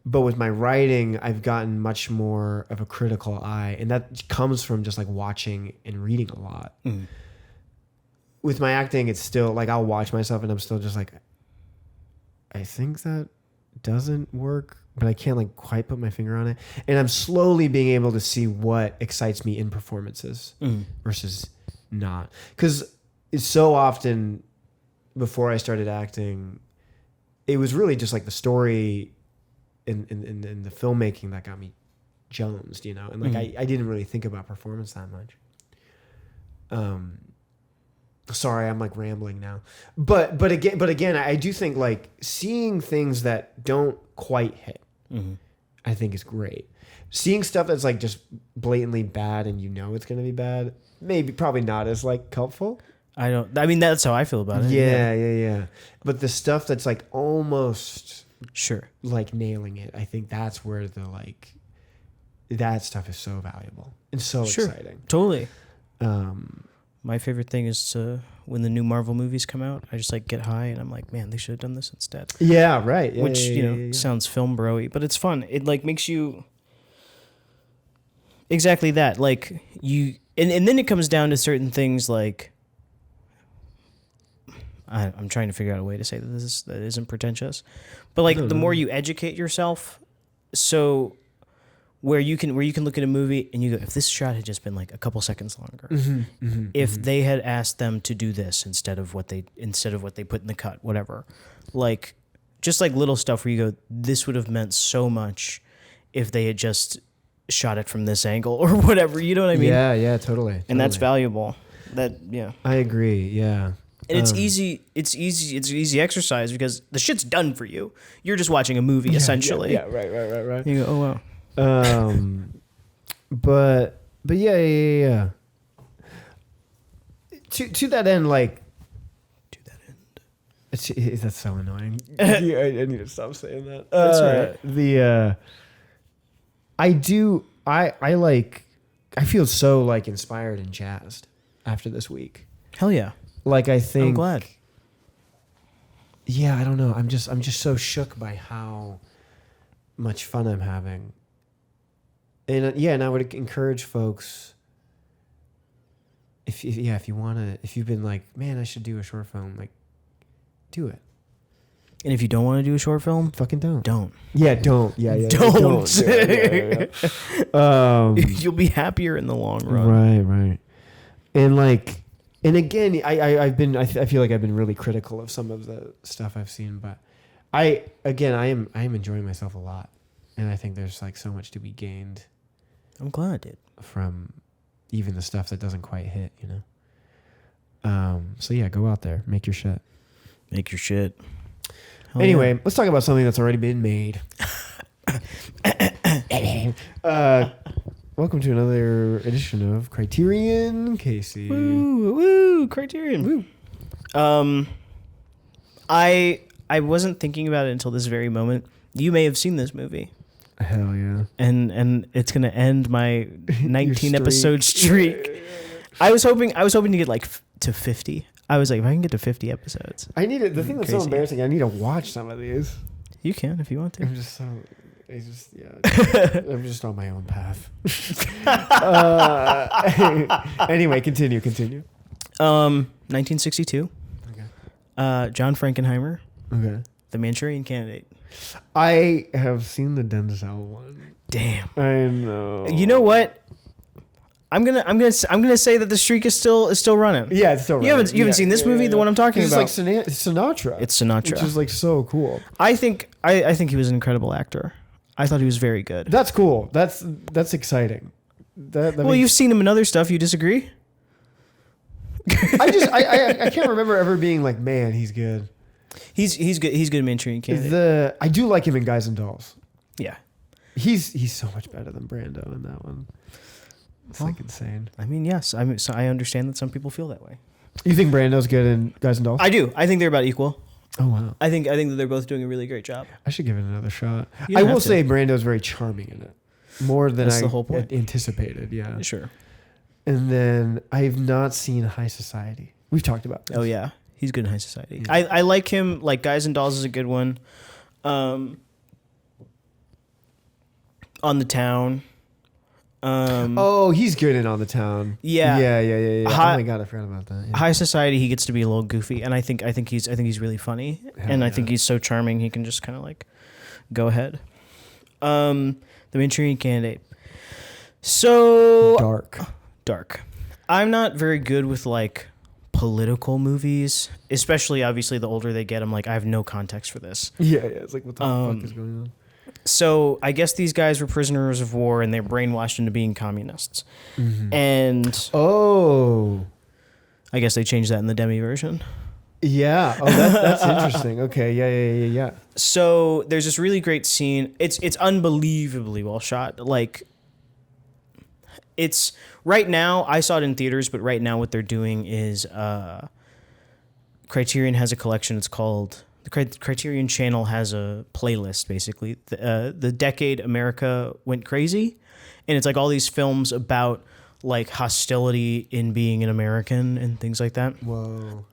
but with my writing, I've gotten much more of a critical eye, and that comes from just like watching and reading a lot. With my acting, it's still like I'll watch myself and I'm still just like, I think that doesn't work, but I can't like quite put my finger on it. And I'm slowly being able to see what excites me in performances versus not. Because it's so often before I started acting, it was really just like the story in the filmmaking that got me jonesed, you know? And like I didn't really think about performance that much. Sorry, I'm like rambling now, but again, I do think like seeing things that don't quite hit, I think is great. Seeing stuff that's like just blatantly bad and you know it's gonna be bad, probably not as like helpful. I mean, that's how I feel about it. Yeah. But the stuff that's like almost like nailing it, I think that's where the like that stuff is so valuable and so exciting. Totally. My favorite thing is when the new Marvel movies come out, I just like get high and I'm like, man, they should have done this instead. Yeah, right. Yeah, Which, sounds film bro-y, but it's fun. It like makes you exactly that. Like you, and then it comes down to certain things like, I'm trying to figure out a way to say that isn't pretentious, but like the more you educate yourself, so where you can look at a movie and you go, if this shot had just been like a couple seconds longer, if they had asked them to do this instead of what they put in the cut, whatever, like just like little stuff where you go, this would have meant so much if they had just shot it from this angle or whatever, you know what I mean? Yeah, totally. And that's valuable. I agree. Yeah. And it's easy exercise because the shit's done for you. You're just watching a movie essentially. Yeah, right. You go, oh wow. But yeah. To that end, like. To that end. That's so annoying. I need to stop saying that. That's right. I feel so like inspired and jazzed after this week. Hell yeah. Like I think. I'm glad. Yeah, I don't know. I'm just so shook by how much fun I'm having. And I would encourage folks if you want to, if you've been like, man, I should do a short film, like, do it. And if you don't want to do a short film, Fucking don't. Don't. Yeah, don't. Yeah, Don't. Yeah. You'll be happier in the long run. Right. And like, and again, I feel like I've been really critical of some of the stuff I've seen, but I am enjoying myself a lot, and I think there's like so much to be gained. I'm glad, dude. From even the stuff that doesn't quite hit, you know. So yeah, go out there, make your shit. Make your shit. Hell anyway, yeah. let's talk about something that's already been made. Welcome to another edition of Criterion Casey. Woo, Criterion. Woo. I wasn't thinking about it until this very moment. You may have seen this movie. Hell yeah. And it's gonna end my 19 episode streak. I was hoping to get like to 50. I was like, if I can get to 50 episodes. I need it. The thing that's so embarrassing, I need to watch some of these. You can if you want to. I'm just on my own path. Anyway, continue. 1962. Okay. John Frankenheimer. Okay. The Manchurian Candidate. I have seen the Denzel one. Damn. I know. You know what? I'm gonna say that the streak is still running. Yeah, it's still running. You haven't seen this movie, the one I'm talking about. It's like Sinatra. It's Sinatra, which is like so cool. I think he was an incredible actor. I thought he was very good. That's cool. That's exciting. That well, you've seen him in other stuff. You disagree? I can't remember ever being like, man, he's good. He's good. He's good in Manchurian Candidate. I do like him in Guys and Dolls. Yeah, he's so much better than Brando in that one. It's like insane. I mean, yes. So I understand that some people feel that way. You think Brando's good in Guys and Dolls? I do. I think they're about equal. Oh wow. I think that they're both doing a really great job. I should give it another shot. You I don't will have to. say Brando's very charming in it, more than That's I the whole point. anticipated. Yeah. Sure. And then I've not seen High Society. We've talked about this. Oh yeah, he's good in High Society. Yeah. I like him. Like Guys and Dolls is a good one. On the Town. He's good in On the Town. Yeah. Yeah. Oh my god, I forgot about that. Yeah. High Society, he gets to be a little goofy, and I think he's really funny, I think he's so charming. He can just kind of like go ahead. The Manchurian Candidate. So dark. I'm not very good with like political movies, especially obviously the older they get. I'm like, I have no context for this. Yeah. It's like, what the fuck is going on? So I guess these guys were prisoners of war and they're brainwashed into being communists. Mm-hmm. And I guess they changed that in the Demi version. Yeah. Oh, that's interesting. Okay. Yeah. So there's this really great scene. It's unbelievably well shot. Like it's right now, I saw it in theaters, but right now what they're doing is Criterion has a collection. It's called the Criterion Channel has a playlist, basically. The decade America went crazy. And it's like all these films about like hostility in being an American and things like that. Whoa.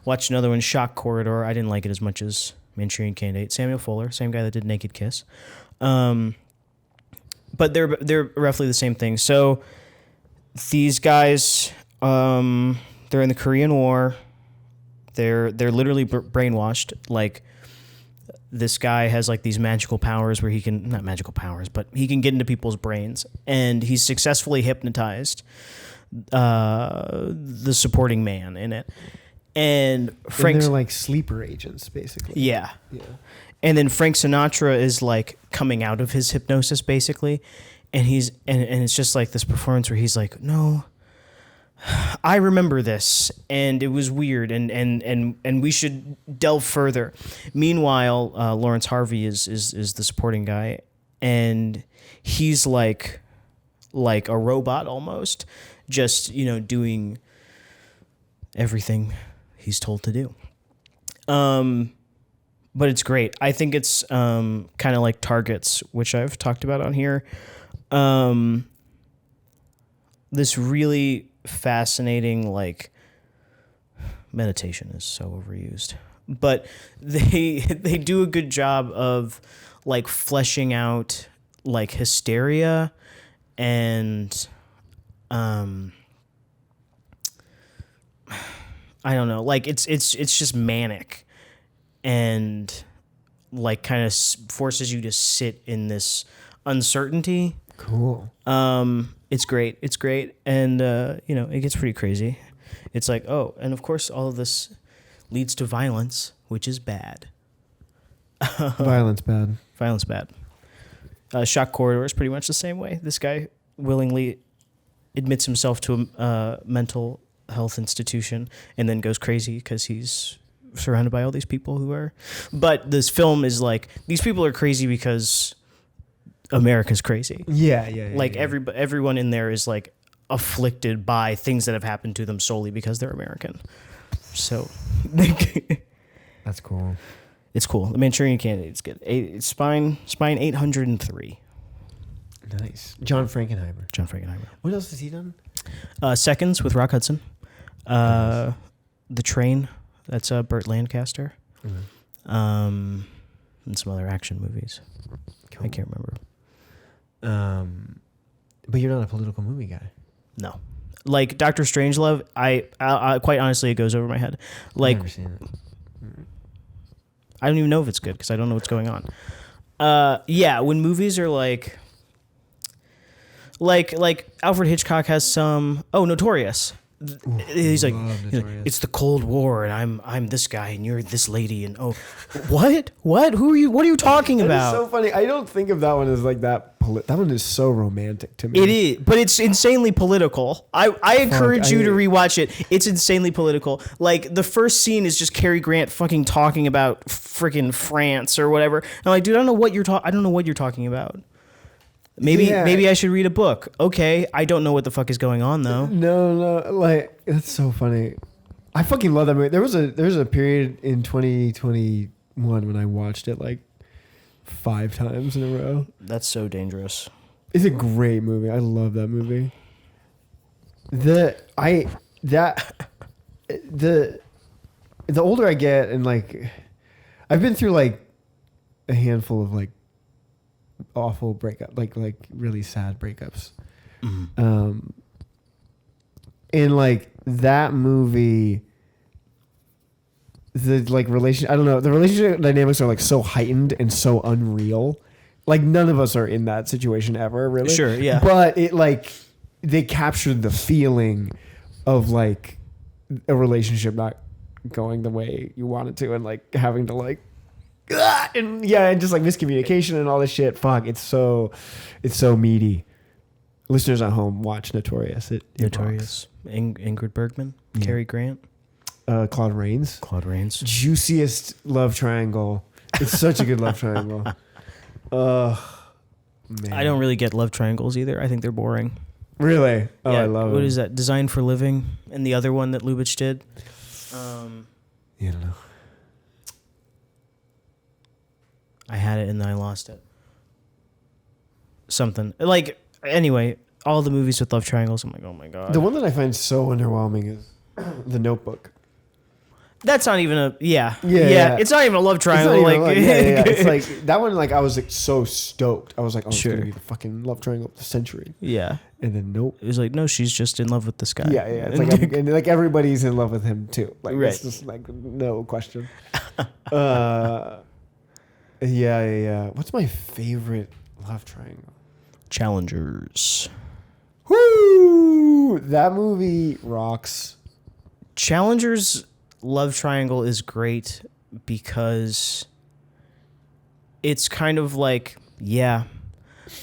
Watched another one, Shock Corridor. I didn't like it as much as Manchurian Candidate. Samuel Fuller, same guy that did Naked Kiss. But they're roughly the same thing. So these guys, they're in the Korean War. They're literally brainwashed. Like this guy has like these magical powers where he can, not magical powers, but he can get into people's brains, and he's successfully hypnotized the supporting man in it. And they're like sleeper agents, basically. Yeah. And then Frank Sinatra is like coming out of his hypnosis, basically, and he's and it's just like this performance where he's like, no, I remember this, and it was weird, and we should delve further. Meanwhile, Lawrence Harvey is the supporting guy, and he's like a robot almost, just doing everything he's told to do. But it's great. I think it's kind of like Targets, which I've talked about on here. This really fascinating, like, meditation is so overused, but they do a good job of like fleshing out like hysteria and I don't know. Like it's just manic, and like kind of forces you to sit in this uncertainty. Cool. It's great. It's great, and it gets pretty crazy. It's like, oh, and of course, all of this leads to violence, which is bad. Violence bad. Violence bad. Shock Corridor is pretty much the same way. This guy willingly admits himself to a mental health institution and then goes crazy because he's surrounded by all these people who are. But this film is like, these people are crazy because America's crazy. Yeah. Like everyone in there is like afflicted by things that have happened to them solely because they're American. So that's cool. It's cool. The Manchurian Candidate's good. It's Spine 803. Nice. John Frankenheimer. What else has he done? Seconds with Rock Hudson. The Train. That's Burt Lancaster. Mm-hmm. And some other action movies. Cool. I can't remember. But you're not a political movie guy. No. Like Doctor Strangelove, I quite honestly, it goes over my head. Like, I've never seen it. I don't even know if it's good because I don't know what's going on. Yeah, when movies are like Alfred Hitchcock has some. Oh, Notorious. Ooh, He's like, Notorious. it's the Cold War, and I'm this guy, and you're this lady, and oh, what? Who are you? What are you talking about? It's so funny. I don't think of that one as like that. That one is so romantic to me. It is, but it's insanely political. I encourage you to rewatch it. It's insanely political. Like the first scene is just Cary Grant fucking talking about freaking France or whatever. I'm like, dude, I don't know what you're talking about. Maybe I should read a book. Okay, I don't know what the fuck is going on though. No, like that's so funny. I fucking love that movie. There was a period in 2021 when I watched it like 5 times in a row. That's so dangerous. It's a great movie. I love that movie. The older I get, and like I've been through like a handful of like awful breakup, like really sad breakups. Mm-hmm. And like that movie, the like relation, I don't know, the relationship dynamics are like so heightened and so unreal. Like none of us are in that situation ever, really. Sure, yeah. But it like they captured the feeling of like a relationship not going the way you want it to, and like having to like and just like miscommunication and all this shit. Fuck, it's so meaty. Listeners at home, watch Notorious. Notorious. Ingrid Bergman, Cary Grant, Claude Rains. Juiciest love triangle. It's such a good love triangle. Man. I don't really get love triangles either. I think they're boring. Really? Oh, yeah, I love it. What is that? Design for Living, and the other one that Lubitsch did. I don't know. I had it and then I lost it. Something like, anyway, all the movies with love triangles. I'm like, oh my god. The one that I find so underwhelming is The Notebook. That's not even a yeah. It's not even a love triangle. It's like that one. Like I was like so stoked. I was like, oh, it's gonna be the fucking love triangle of the century. Yeah. And then nope. It was like, no, she's just in love with this guy. Yeah. It's like and like everybody's in love with him too. Like right. It's just like no question. Yeah. What's my favorite love triangle? Challengers. Woo! That movie rocks. Challengers love triangle is great because it's kind of like, yeah,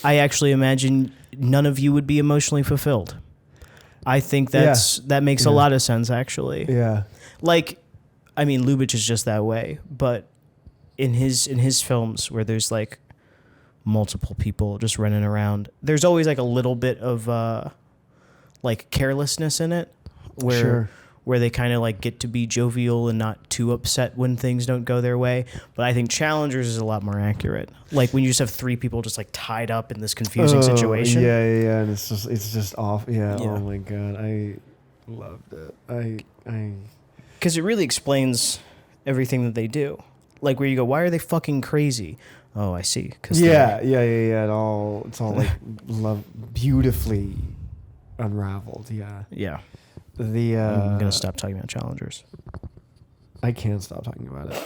I actually imagine none of you would be emotionally fulfilled. I think that makes a lot of sense, actually. Yeah. Like, I mean, Lubitsch is just that way, but in his films where there's like multiple people just running around, there's always like a little bit of like carelessness in it where they kind of like get to be jovial and not too upset when things don't go their way. But I think Challengers is a lot more accurate. Like when you just have 3 people just like tied up in this confusing situation. Yeah. And it's just off. Yeah. Oh my God. I loved it. I because it really explains everything that they do. Like where you go, why are they fucking crazy? Oh, I see. Yeah. It's all like love, beautifully unraveled. Yeah. Yeah. I'm gonna stop talking about challengers. I can't stop talking about it.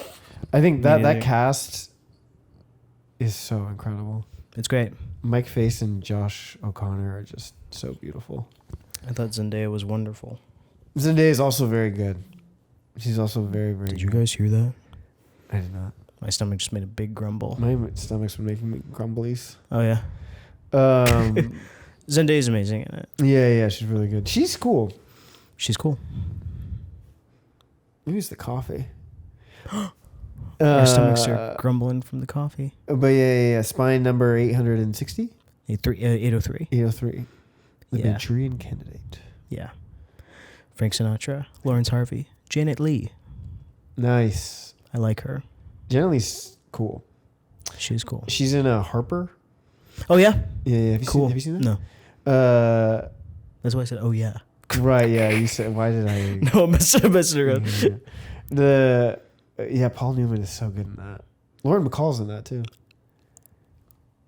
I think that cast is so incredible. It's great. Mike Face and Josh O'Connor are just so beautiful. I thought Zendaya was wonderful. Zendaya is also very good. She's also very, very Did good. you guys hear that? I did not. My stomach just made a big grumble. My stomach's been making me grumblies. Oh, yeah. Zendaya's amazing in it. Yeah, she's really good. She's cool. She's cool. Maybe it's the coffee. Our stomachs are grumbling from the coffee. But yeah. Spine number 860? 803. 803. The Yeah. Manchurian Candidate. Yeah. Frank Sinatra, Lawrence Harvey, Janet Leigh. Nice. I like her. Janet Leigh's cool. She's cool. She's in a Harper. Oh, yeah? Yeah. Have you seen that? No. That's why I said, oh, yeah. Right, yeah. You said, why did I? No, I'm messing around. Yeah. Paul Newman is so good in that. Lauren McCall's in that too.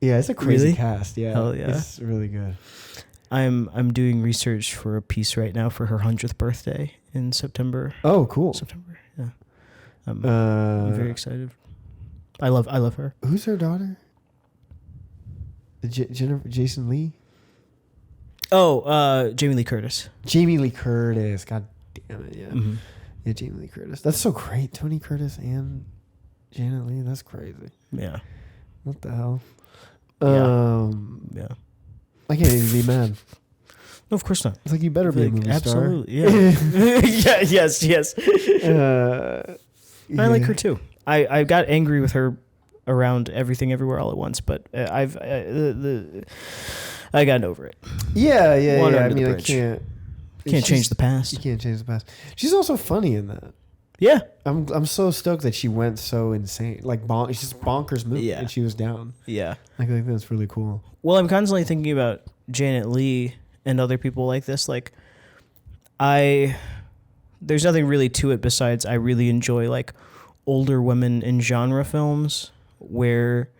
Yeah, it's a crazy Really? cast. Yeah. Hell yeah. It's really good. I'm doing research for a piece right now for her 100th birthday in September. Oh, cool. September, yeah. I'm very excited. I love her. Who's her daughter? Jason Lee? Oh, Jamie Lee Curtis. Jamie Lee Curtis. God damn it, yeah. Mm-hmm. Yeah, Jamie Lee Curtis. That's so great. Tony Curtis and Janet Leigh. That's crazy. Yeah. What the hell? Yeah. I can't even be mad. No, of course not. It's like you better be a movie absolutely, yeah. Yes. star. I like her too. I got angry with her around Everything Everywhere All at Once, but I gotten over it. Yeah. Water I under the mean, I bridge. can't. Can't change the You past. can't change the past. She's also funny in that. Yeah. I'm so stoked that she went so insane. Like it's just bonkers movie, Yeah. and she was down. Yeah. I think that's really cool. Well, I'm constantly thinking about Janet Leigh and other people like this. Like, there's nothing really to it besides I really enjoy like older women in genre films where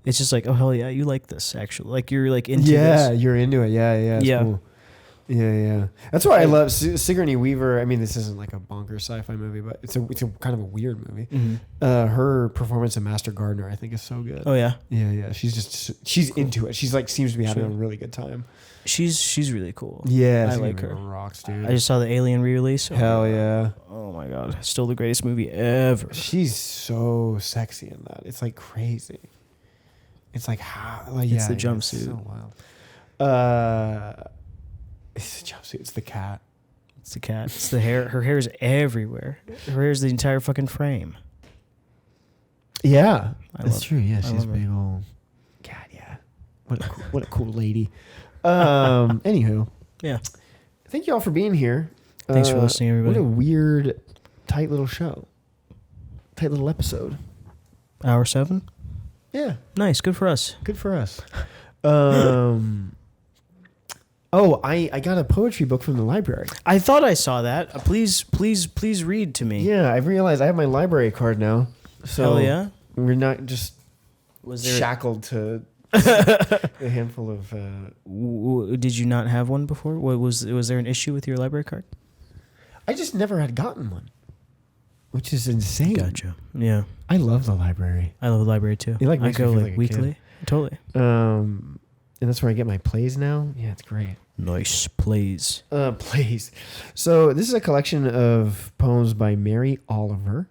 it's just like, oh hell yeah, you like this actually. Like you're like into this. You're into it. Yeah. It's cool. Yeah. That's why I love Sigourney Weaver. I mean, this isn't like a bonkers sci-fi movie, but it's a kind of a weird movie. Mm-hmm. Her performance in Master Gardener, I think, is so good. Oh yeah. Yeah. She's into it. She's like seems to be having a really good time. She's really cool. Yeah, I like her. Rocks, dude. I just saw the Alien re-release. Hell yeah. Oh my god, still the greatest movie ever. She's so sexy in that. It's like crazy. It's like how like It's the it's jumpsuit. so wild. It's the jumpsuit. It's the cat. It's the cat. It's the hair. Her hair is everywhere. Her hair is the entire fucking frame. Yeah, I that's love true. Yeah, I she's love her. big old. God, yeah. What a cool lady. Anywho, Yeah. thank you all for being here. Thanks for listening, everybody. What a weird, tight little show. Tight little episode. Hour 7. Yeah, Nice. Good for us. good for us. Oh, I got a poetry book from the library. I thought I saw that. Please read to me. Yeah, I realized I have my library card now. So Hell yeah. we're not just Was there? shackled to a handful of. Did you not have one before? Was there an issue with your library card? I just never had gotten one, which is insane. Gotcha. Yeah. I love the library. I love the library too. It, like, I makes me go feel like like a weekly. Totally. And that's where I get my plays now. Yeah, it's great. Nice plays. Plays. So this is a collection of poems by Mary Oliver.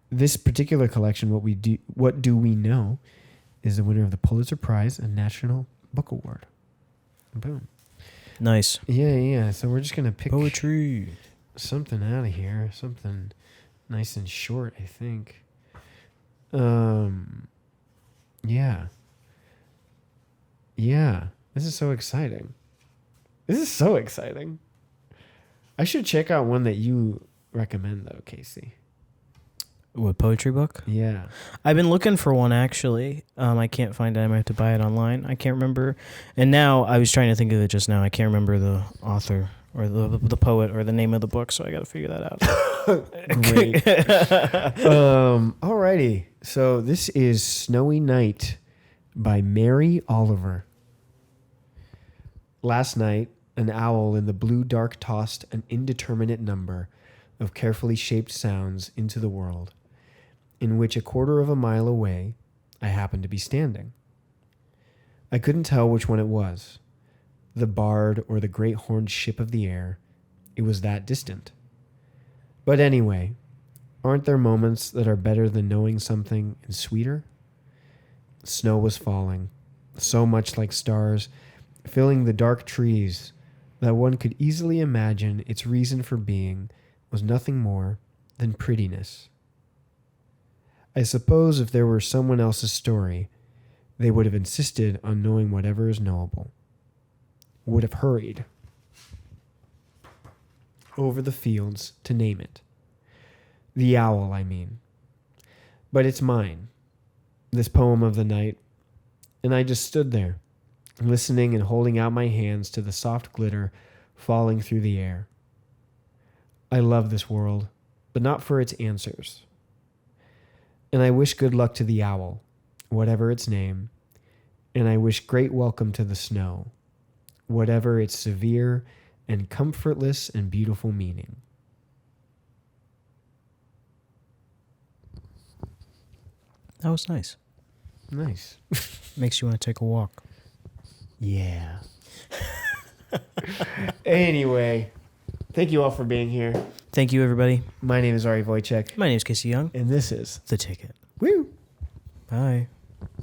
This particular collection, What Do We Know, is the winner of the Pulitzer Prize and National Book Award. Boom. Nice. Yeah. So we're just gonna pick Poetry. something out of here, something nice and short, I think. Yeah. This is so exciting. I should check out one that you recommend though, Casey. What, poetry book? Yeah. I've been looking for one actually. I can't find it. I might have to buy it online. I can't remember. And now I was trying to think of it just now. I can't remember the author or the poet or the name of the book, so I got to figure that out. Great. Alrighty. So this is Snowy Night by Mary Oliver. Last night an owl in the blue dark tossed an indeterminate number of carefully shaped sounds into the world, in which a quarter of a mile away I happened to be standing. I couldn't tell which one it was, the bard or the great horned ship of the air. It was that distant. But anyway, aren't there moments that are better than knowing something and sweeter? Snow was falling, so much like stars, filling the dark trees that one could easily imagine its reason for being was nothing more than prettiness. I suppose if there were someone else's story, they would have insisted on knowing whatever is knowable, would have hurried over the fields to name it. The owl, I mean. But it's mine, this poem of the night, and I just stood there, listening and holding out my hands to the soft glitter falling through the air. I love this world, but not for its answers. And I wish good luck to the owl, whatever its name, and I wish great welcome to the snow, whatever its severe and comfortless and beautiful meaning. That was nice. Nice. Makes you want to take a walk. Yeah. Anyway, thank you all for being here. Thank you, everybody. My name is Ari Wojcik. My name is Casey Young. And this is The Ticket. Woo! Bye.